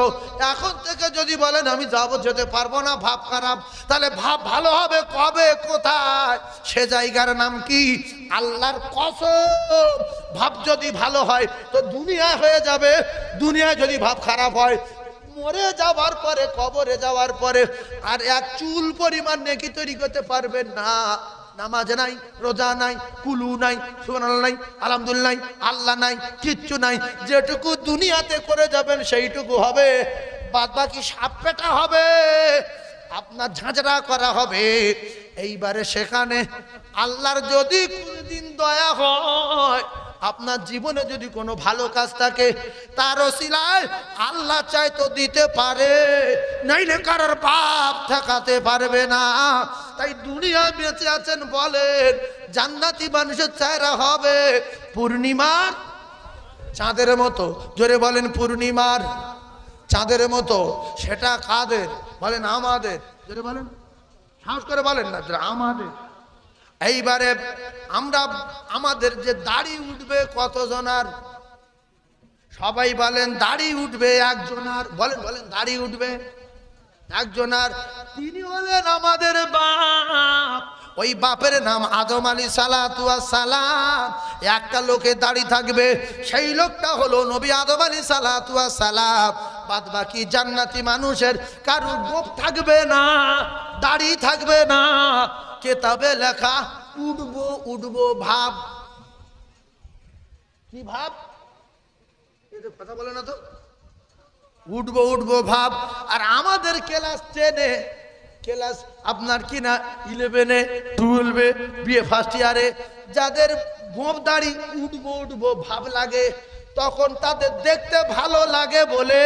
এখন থেকে যদি বলেন আমি যেতে পারবো না, ভাব খারাপ, তাহলে ভাব ভালো হবে কবে, কোথায়? সে জায়গার নাম কি? আল্লাহর কসম, ভাব যদি ভালো হয় তো দুনিয়া হয়ে যাবে। দুনিয়ায় যদি ভাব খারাপ হয়, মরে যাওয়ার পরে, কবরে যাওয়ার পরে আর এক চুল পরিমাণ নেকি তৈরি করতে পারবেন না। নামাজ নাই, রোজা নাই, কুলু নাই, সুবহানাল্লাহ নাই, আলহামদুলিল্লাহ নাই, আল্লাহ নাই, কিচ্ছু নাই। যেটুকু দুনিয়াতে করে যাবেন সেইটুকু হবে, বাদ বাকি সাপ পেটা হবে, আপনার ঝাঁঝরা করা হবে। এইবারে সেখানে আল্লাহর যদি কোনদিন দয়া হয়, আপনার জীবনে যদি কোনো ভালো কাজ থাকে, তার ওসিলায় আল্লাহ চাই তো দিতে পারে, নাইলে কারোর পাপ ঠেকাতে পারবে না। তাই দুনিয়া বেঁচে আছেন বলেন, জান্নাতি মানুষের চেহারা হবে পূর্ণিমার চাঁদের মতো। জোরে বলেন, পূর্ণিমার চাঁদের মতো। সেটা কাদের? বলেন আমাদের। জোরে বলেন, সাহস করে বলেন না, আমাদের। এইবারে আমরা আমাদের যে দাড়ি উঠবে কতজনার? সবাই বলেন দাড়ি উঠবে একজনার। বলেন বলেন, দাড়ি উঠবে একজনার। তিনি হলেন আমাদের বাপ। ওই বাপের নাম আদম আলাইহিসসালাতু ওয়াস সালাম। একটা লোকের দাড়ি থাকবে, সেই লোকটা হলো নবী আদম আলাইহিসসালাতু ওয়াস সালাম। বাদ বাকি জান্নাতি মানুষের কারোর গোঁফ থাকবে না, দাড়ি থাকবে না। কেতাবে লেখা উঠবো উঠবো ভাব। কি ভাব? কথা বলে না তো, উঠবো উঠবো ভাব। আর আমাদের ক্লাস 10-এ, ক্লাস আপনার কি না 11-এ, 12-এ, বিএ ফার্স্ট ইয়ারে যাদের গোঁফ দাড়ি উঠবো উঠবো ভাব লাগে, তখন তাদের দেখতে ভালো লাগে বলে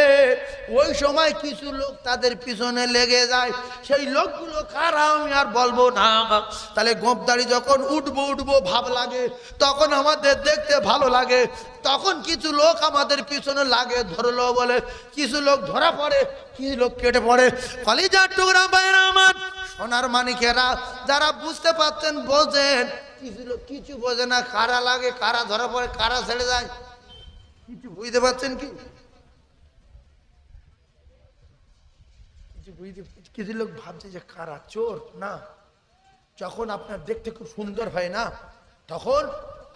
ওই সময় কিছু লোক তাদের পিছনে লেগে যায়। সেই লোকগুলো কারা আমি আর বলবো না। তাহলে গোঁফ দাড়ি যখন উঠবো উঠবো ভাব লাগে, তখন আমাদের দেখতে ভালো লাগে, তখন কিছু লোক আমাদের পিছনে লাগে ধরলো বলে, কিছু লোক ধরা পড়ে, কিছু লোক কেটে পড়ে। কলিজার টুকরা বাইরা আমার সোনার মানিকেরা, যারা বুঝতে পারছেন বোঝেন, কিছু লোক কিছু বোঝে না, কারা লাগে, কারা ধরা পড়ে, কারা ছেড়ে যায়, কিছু বুঝতে পারছেন কি? কিছু লোক ভাবছে যে কারা চোর না। যখন আপনার দেখতে খুব সুন্দর হয় না, তখন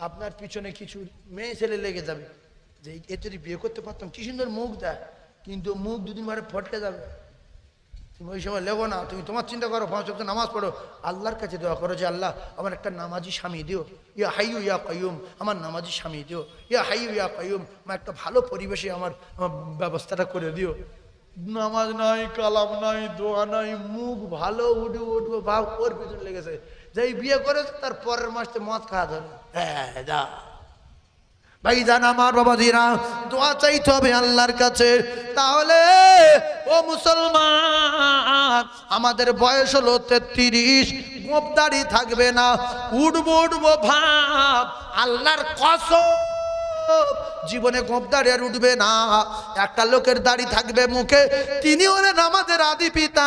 আপনার পিছনে কিছু মেয়ে ছেলে লেগে যাবে যে এ যদি বিয়ে করতে পারতাম, কি সুন্দর মুখ দেয়, কিন্তু মুখ দুদিন মারে ফটকে যাবে। তুমি ওই সময় লেগো না, তুমি তোমার চিন্তা করো, 5 ওয়াক্ত নামাজ পড়ো, আল্লাহর কাছে দোয়া করো যে আল্লাহ আমার একটা নামাজি স্বামী দিও, ইয়া হাইয়ু ইয়া কাইয়ুম, আমার নামাজি স্বামী দিও, ইয়া হাইয়ু ইয়া কাইয়ুম, আমার একটা ভালো পরিবেশে আমার ব্যবস্থাটা করে দিও। নামাজ নাই, কালাম নাই, দোয়া নাই, মুখ ভালো উঠবো উঠবো ভাব, ওর পিছনে লেগেছে। যেই বিয়ে করেছে তার পরের মাসে মদ খাওয়া ধরে। হ্যাঁ যা ভাইজান আমার, বাবাজিরা, দোয়া চাইতে হবে আল্লাহর কাছে। তাহলে ও মুসলমান, আমাদের বয়স হলো 33, গোঁফ দাড়ি থাকবে না, উঠবো উঠবো ভাব। আল্লাহর কসম, জীবনে গোঁফ দাড়ি আর উঠবে না। একটা লোকের দাড়ি থাকবে মুখে, তিনি হলেন আমাদের আদি পিতা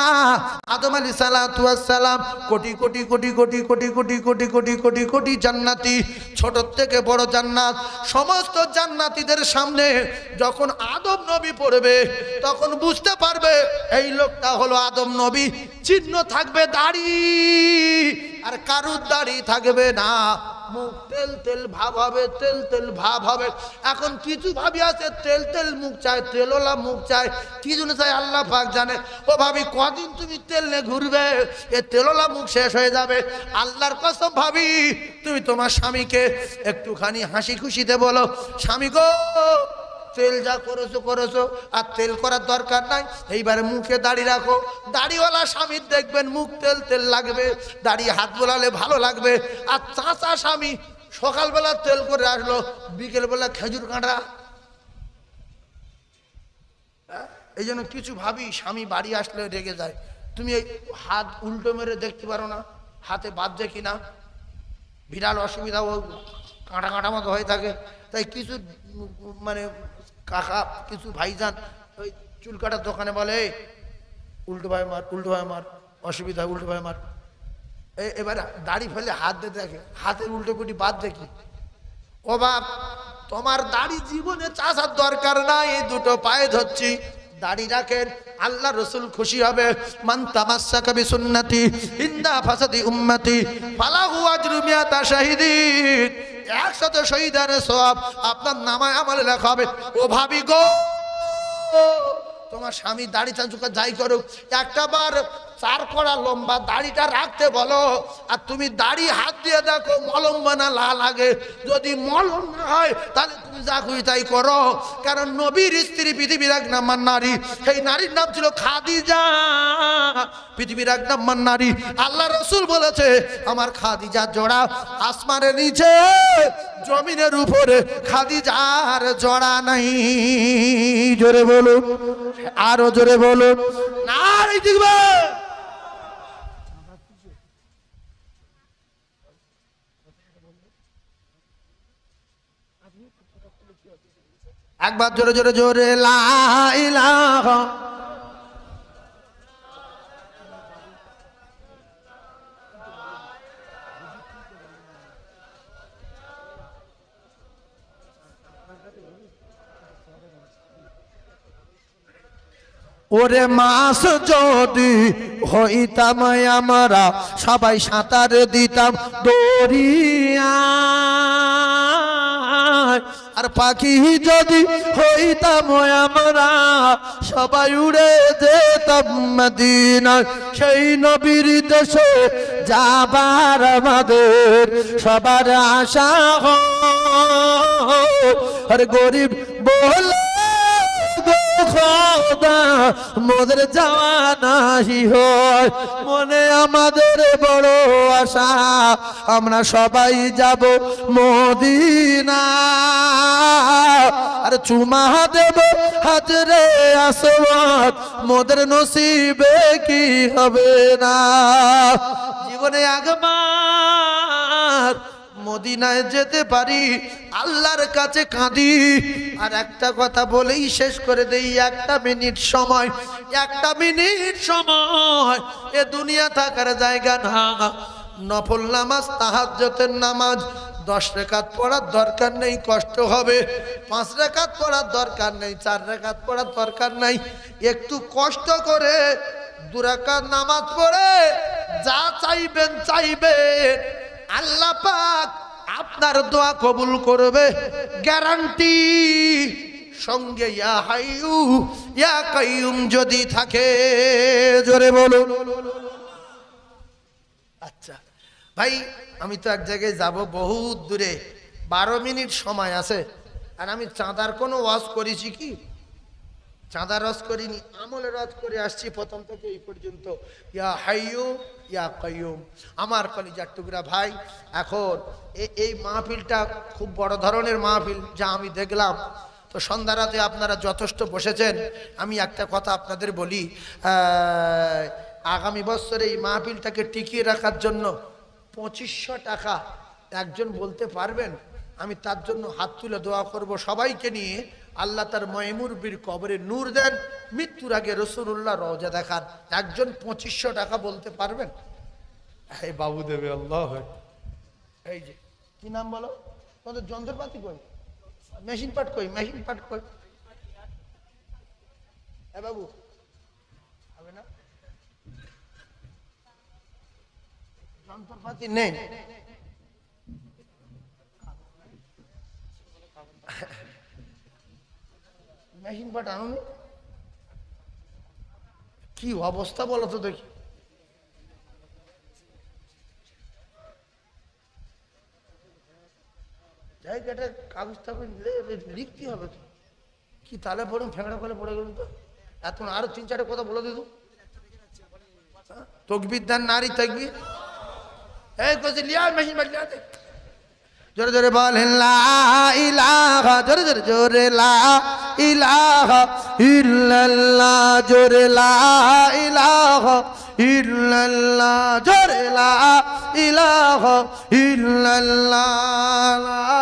আদম আলাইহিসসালাতু ওয়াস সালাম। কোটি কোটি কোটি কোটি কোটি কোটি কোটি কোটি কোটি কোটি জান্নাতি, ছোট থেকে বড় জান্নাত, সমস্ত জান্নাতীদের সামনে যখন আদম নবী পড়বে, তখন বুঝতে পারবে এই লোকটা হলো আদম নবী। চিহ্ন থাকবে দাড়ি, আর কারুর দাড়ি থাকবে না। মুখ তেল তেল ভাব হবে, তেল তেল ভাব হবে। এখন কিছু ভাবি আছে তেল তেল মুখ চায়, তেলওয়ালা মুখ চায়, কি জন্য চাই আল্লাহ পাক জানে। ও ভাবি, কদিন তুমি তেল নিয়ে ঘুরবে, এ তেলওয়ালা মুখ শেষ হয়ে যাবে। আল্লাহর কসম ভাবি, তুমি তোমার স্বামীকে একটুখানি হাসি খুশিতে বলো, স্বামী গো তেল যা করেছো করেছো, আর তেল করার দরকার নাই। এইবারে মুখে দাড়ি রাখো। দাড়িওয়ালা স্বামীর দেখবেন মুখ তেল তেল লাগবে, দাড়ি হাত বোলালে ভালো লাগবে। আর চাচা স্বামী সকালবেলা তেল করে আসলো, বিকেলবেলা খেজুর কাঁটা। এই জন্য কিছু ভাবি স্বামী বাড়ি আসলে রেগে যায়। তুমি এই হাত উল্টো মেরে দেখতে পারো না হাতে বাঁধছে কিনা, বিরাট অসুবিধা, ও কাঁটা কাঁটা মতো হয়ে থাকে। তাই কিছু মানে কাকা কিছু ভাইজান ওই চুল কাটার দোকানে বলে এই উল্টো ভাই মার, উল্টো ভাই মার, অসুবিধা, উল্টো ভাই মার। এবার দাড়ি ফেলে হাত দিয়ে দেখে, হাতের উল্টো কুটি বাদ দেখি। ও বাপ, তোমার দাড়ি জীবনে চাষার দরকার নাই, এই দুটো পায়ে ধরছি, দাড়ি রাখেন, আল্লাহ রসুল খুশি হবে। মান তামাসসাকা বিসুন্নতি ইন্দা ফাসাদি উম্মতি ফালাহু আজরু মিয়াতা শাহিদিন। 100 শহীদের সওয়াব আপনার নামায় আমলে লেখা হবে। ও ভাবি গো, তোমার স্বামী দাড়ি চাঁচুকা যাই করুক, একটা বার 4 কড়া লম্বা দাড়িটা রাখতে বলো, আর তুমি দাড়ি হাত দিয়ে দেখো মলম বানা লাল লাগে। যদি মলম না হয় তাহলে তুমি যা খুশি তাই করো। কারণ নবীর স্ত্রী পৃথিবীর 1 নাম্বার নারী, সেই নারীর নাম ছিল খাদিজা, পৃথিবীর 1 নাম্বার নারী। আল্লাহ রসুল বলেছে আমার খাদিজা জোড়া আসমানের নিচে জমিনের উপরে খাদিজার জোড়া নাই। জোরে বলো, আরো জোরে বলো, নারী দেখবে। একবার জোরে জোরে জোরে লা ইলাহা। ওরে মাছ যদি হইতাম আমরা সবাই সাঁতার দিতাম দরিয়া, আর পাখি যদি হইতাম আমরা সবাই উড়ে যেতাম মদিনা। সেই নবীর দেশে যাবার আমাদের সবার আশা হয়। আর গরিব বলে খোদা মোদের যাওয়া নাহি হয়, মনে আমাদের বড় আশা আমরা সবাই যাব মদিনা। আর চুমা দেব হাজরে আসওয়াদ, মোদের নসিবে কি হবে না। জীবনে একবার মদিনায় যেতে পারি, আল্লাহর কাছে কাঁদি। আর একটা কথা বলেই শেষ করে দেই, 1 মিনিট সময়, 1 মিনিট সময় এ দুনিয়া থাকার জায়গা না। নফল নামাজ, তাহাজ্জুদের নামাজ 10 রাকাত পড়ার দরকার নেই, কষ্ট হবে। 5 রাকাত পড়ার দরকার নেই, 4 রাকাত পড়ার দরকার নাই। একটু কষ্ট করে 2 রাকাত নামাজ পড়ে যা চাইবেন চাইবেন, আল্লাহ পাক আপনার দোয়া কবুল করবে, গ্যারান্টি। সঙ্গে ইয়া হাইয়ু ইয়া কাইয়ুম যদি থাকে, জোরে বলো। আচ্ছা ভাই, আমি তো এক জায়গায় যাব বহুত দূরে, 12 মিনিট সময় আছে। আর আমি চাঁদার কোনো ওয়াজ করেছি কি? চাঁদার রস করিনি, আমলের রস করে আসছি প্রথম থেকে এই পর্যন্ত। ইয়া হাইয়ু ইয়া কাইয়ুম। আমার কলিজার টুকরা ভাই, এখন এই মাহফিলটা খুব বড় ধরনের মাহফিল যা আমি দেখলাম। তো সন্ধ্যা রাতে আপনারা যথেষ্ট বসেছেন। আমি একটা কথা আপনাদের বলি, আগামী বছর এই মাহফিলটাকে টিকিয়ে রাখার জন্য 2500 টাকা একজন বলতে পারবেন? আমি তার জন্য হাত তুলে দোয়া করব সবাইকে নিয়ে। আল্লাহ তার ময়মুরবির কবরে নূর দেন, মৃত্যুর আগে রাসূলুল্লাহ রওজা দেখান। একজন 2500 টাকা বলতে পারবেন? এই বাবু দেবে, আল্লাহ। এই যে কি নাম বলো, তোমাদের যন্ত্রপাতি কই, মেশিন পাট কই, মেশিন পাট কই? এ বাবু হবে না, যন্ত্রপাতি নেই। মেশিন পাট আনুনি, কি অবস্থা বলো তো দেখি। যাই, কাগজ টাগজ লিখতে হবে তো। কি তালে পড়ুন ফেঁকড়া করে পড়ে গেল তো এত আরো 3-4টা কথা বলে দিত তকবীর দেন নারী তকবীর এই কইছে লিয়া মেশিন বাজলিয়া দে জোরে জোরে বলেন লা ইলাহা জোরে জোরে জোরে লা ইলাহা ইল্লাল্লাহ জোরে লা ইলাহা ইল্লাল্লাহ জোরে লা ইলাহা ইল্লাল্লাহ লা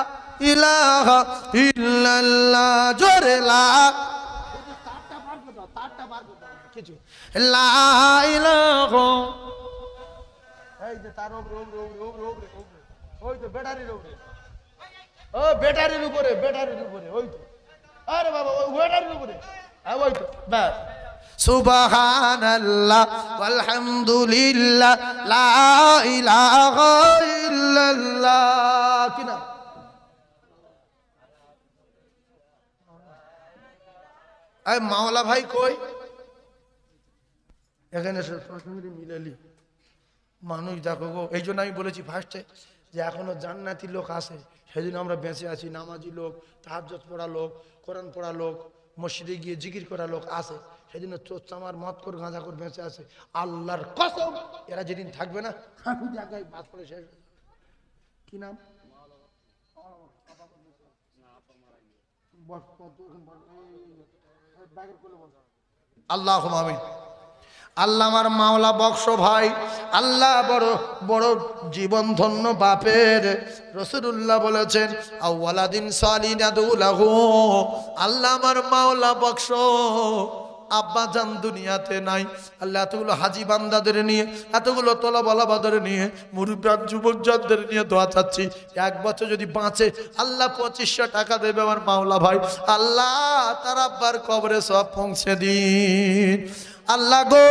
ইলাহা ইল্লাল্লাহ জোরে লা তারটা বার করতে কিছু লা ইলাহা এই যে তার উপরে ওই তো ব্যাটারির উপরে ও ব্যাটারির উপরে ওই তো আরে বাবা ওই ব্যাটারির উপরে হ্যাঁ ওই তো ব্যাস সুবহানাল্লাহ আলহামদুলিল্লাহ লা ইলাহা ইল্লাল্লাহ কি না এই মাওলা ভাই কই এখানে সঙ্গে মিলালি মানুষ দেখো গো এই জন্য আমি বলেছি ফার্স্টে যে এখনো জান্নাতি লোক আছে সেদিন আমরা বেঁচে আছি নামাজি লোক তাহাজ্জুদ পড়া লোক কোরআন পড়া লোক মসজিদে গিয়ে জিকির করা লোক আছে সেদিন চোচ্চামার মদ করে গাঁজা করে বেঁচে আছে আল্লাহর কসম এরা যেদিন থাকবে না আমি জায়গায় বাস করে শেষ কি নাম আল্লাহ আমিন আল্লাহ আমার মাওলা বক্স ভাই আল্লাহ বড় বড় জীবন ধন্য বাপের রাসূলুল্লাহ বলেছেন আওয়ালাদিন সালিনাদুলাহু আল্লাহ আমার মাওলা বক্স আব্বা জান দুনিয়াতে নাই আল্লাহ এতগুলো হাজি বান্দাদের নিয়ে এতগুলো তলাবালাবাদের নিয়ে মুরব্বিয়ান যুবক জানদের নিয়ে দোয়া চাচ্ছি এক বছর যদি বাঁচে আল্লাহ 2500 টাকা দেবে আমার মাওলা ভাই আল্লাহ তার আব্বার কবরে সব পৌঁছে দিন আল্লাহ গো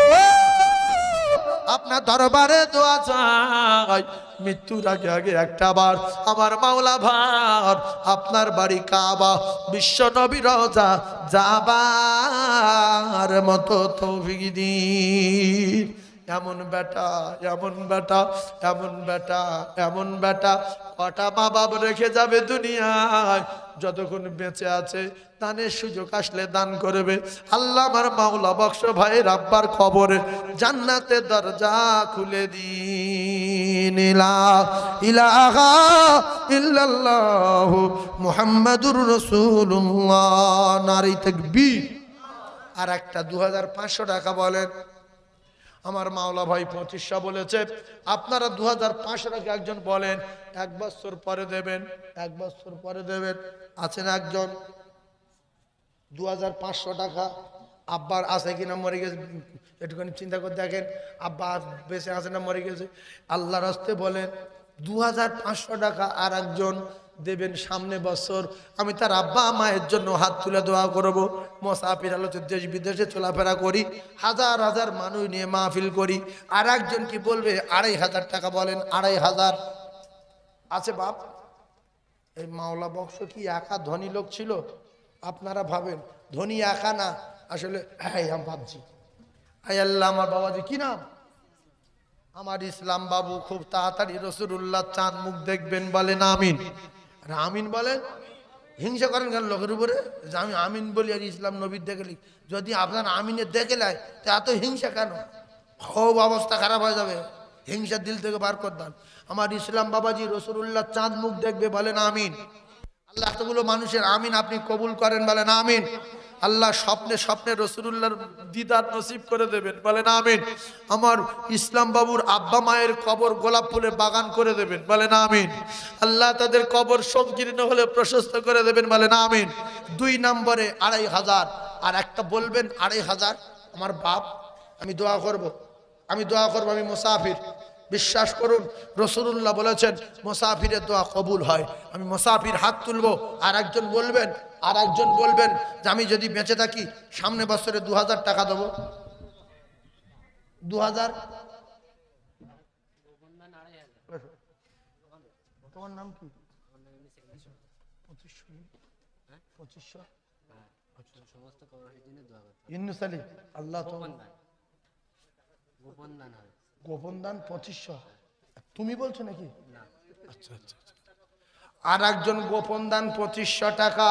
আপনার দরবারে দোয়া চাই মৃত্যুর আগে আগে একটা বার আমার মাওলা ভাই আপনার বাড়ি কাবা বিশ্ব নবী রওজা যাবার মতো তৌফিক দিন এমন বেটা এমন বেটা এমন বেটা এমন বেটা কটা মা বাপ রেখে যাবে দুনিয়ায় যতক্ষণ বেঁচে আছে দানের সুযোগ আসলে দান করবে আল্লাহ আমার মাওলা বক্স ভাইয়ের আব্বার কবরে জান্নাতের দরজা খুলে দিন লা ইলাহা ইল্লাল্লাহ মুহাম্মাদুর রাসূলুল্লাহ নারী তাকবীর আর একটা 2500 টাকা বলেন আমার মাওলা ভাই 2500 বলেছে আপনারা 2500 টাকা একজন বলেন এক বছর পরে দেবেন এক বছর পরে দেবেন আছেন একজন 2500 টাকা আব্বার আছে কিনা মরে গেছে একটুখানি চিন্তা করে দেখেন আব্বা বেঁচে আছে না মরে গেছে আল্লাহর রাস্তে বলেন 2500 টাকা আর একজন দেবেন সামনে বছর আমি তার আব্বা মায়ের জন্য হাত তুলে দোয়া করব মুসাফির আলোতে দেশ বিদেশে চলাফেরা করি হাজার হাজার মানুষ নিয়ে মাহফিল করি আর একজন কি বলবে 2500 টাকা বলেন 2500 আছে বাপ এই মাওলা বক্স কি একা ধনী লোক ছিল আপনারা ভাবেন ধনী একা না আসলে আমি ভাবছি আয় আল্লাহ আমার বাবাজি কি নাম আমার ইসলাম বাবু খুব তাড়াতাড়ি রাসূলুল্লাহ চাঁদ মুখ দেখবেন বলেন আমিন আমিন বলেন হিংসা করেন কেন লোকের উপরে যে আমি আমিন বলি আর ইসলাম নবীর দেখলি যদি আপনার আমিনের দেখে নেয় তো এত হিংসা কেন খুব অবস্থা খারাপ হয়ে যাবে হিংসা দিল থেকে বার করে দেন আমার ইসলাম বাবাজি রাসূলুল্লাহ চাঁদ মুখ দেখবে বলেন আমিন আল্লাহ এতগুলো মানুষের আমিন আপনি কবুল করেন বলেন আমিন আল্লাহ স্বপ্নে স্বপ্নে রাসূলুল্লাহর দিদার নসিব করে দেবেন বলেন আমিন আমার ইসলাম বাবুর আব্বা মায়ের কবর গোলাপ ফুলের বাগান করে দেবেন বলেন আমিন আল্লাহ তাদের কবর সংকীর্ণ হলে প্রশস্ত করে দেবেন বলেন আমিন 2 নম্বরে 2500 আর একটা বলবেন 2500 আমার বাপ আমি দোয়া করব আমি মুসাফির বিশ্বাস করুন রাসূলুল্লাহ বলেছেন মুসাফিরের দোয়া কবুল হয় আমি মুসাফির হাত তুলবো আর একজন বলবেন যে আমি যদি বেঁচে থাকি সামনে বছরে 2000 টাকা দেবো 2000 তোমার নাম কি 2500 সমস্ত কবরের জন্য দোয়া করতে ইন্নুস আলী আল্লাহ গোপন দান 2500 তুমি বলছো নাকি আচ্ছা আর একজন গোপন দান 2500 টাকা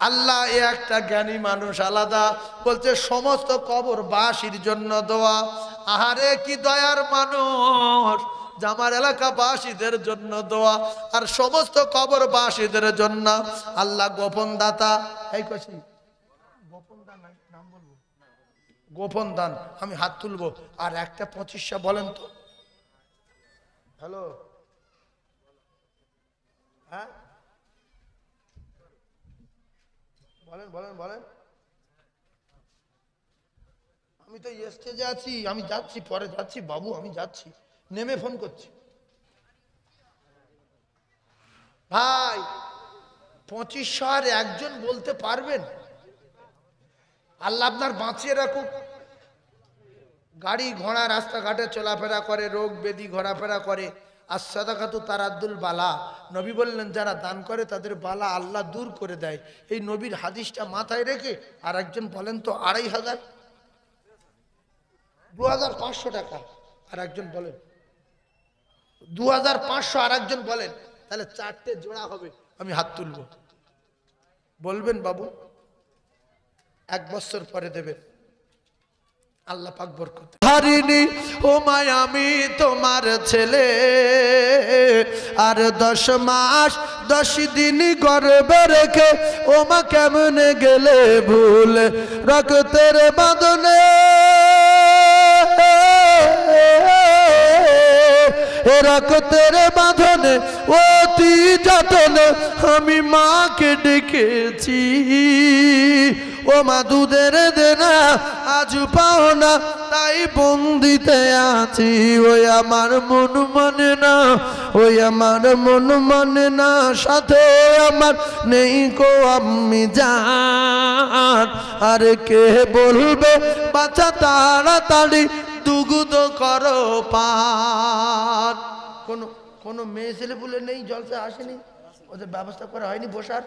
আল্লাহ এ একটা জ্ঞানী মানুষ আলাদা বলছে সমস্ত কবরবাসীর জন্য দোয়া। আহারে কি দয়ার মানুষ, আমার এলাকাবাসীদের জন্য দোয়া আর সমস্ত কবরবাসীদের জন্য। আল্লাহ গোপন দাতা, এই কছি গোপন দান নাম বলবো, গোপন দান আমি হাত তুলবো। আর একটা 25 বলেন তো। হ্যালো, হ্যাঁ বলেন বলেন বলেন। আমি তো স্টেজে আছি, আমি যাচ্ছি, পরে যাচ্ছি বাবু, আমি যাচ্ছি, নেমে ফোন করছি। ভাই 2500 আর একজন বলতে পারবেন? আল্লাহ আপনার বাঁচিয়ে রাখুক। গাড়ি ঘোড়া রাস্তাঘাটে চলাফেরা করে, রোগ ব্যাধি ঘোরাফেরা করে। আর সাদাকাতু তারাদ্দুল বালা, নবী বললেন যারা দান করে তাদের বালা আল্লাহ দূর করে দেয়। এই নবীর হাদিসটা মাথায় রেখে আর একজন বলেন তো 2500, 2500 টাকা। আর একজন বলেন 2500, আর একজন বলেন, তাহলে 4টে জোড়া হবে, আমি হাত তুলব। বলবেন বাবু, 1 বছর পরে দেবেন, আল্লাহ পাক বরকত। হারিনি ও মায় আমি তোমার ছেলে, আর 10 মাস 10 দিন গর্ভে রেখে ও মা কেমনে গেলে ভুলে রক্তের বাঁধনে, রক্তের বাঁধনে অতি যতনে আমি মাকে ডেকেছি। ও মা দুধের দেনা আজ পাও না, তাই বন্দিতে আছি। ওই আমার মন মানে না, ওই আমার মন মানে না, সাথে আমার নেই কো আমি জান। আর কে বলবে বাচ্চা তাড়াতাড়ি দুগুদ করো পান। কোনো মেয়ে ছেলে বলে নেই, জলসা আসেনি, ওদের ব্যবস্থা করা হয়নি বসার।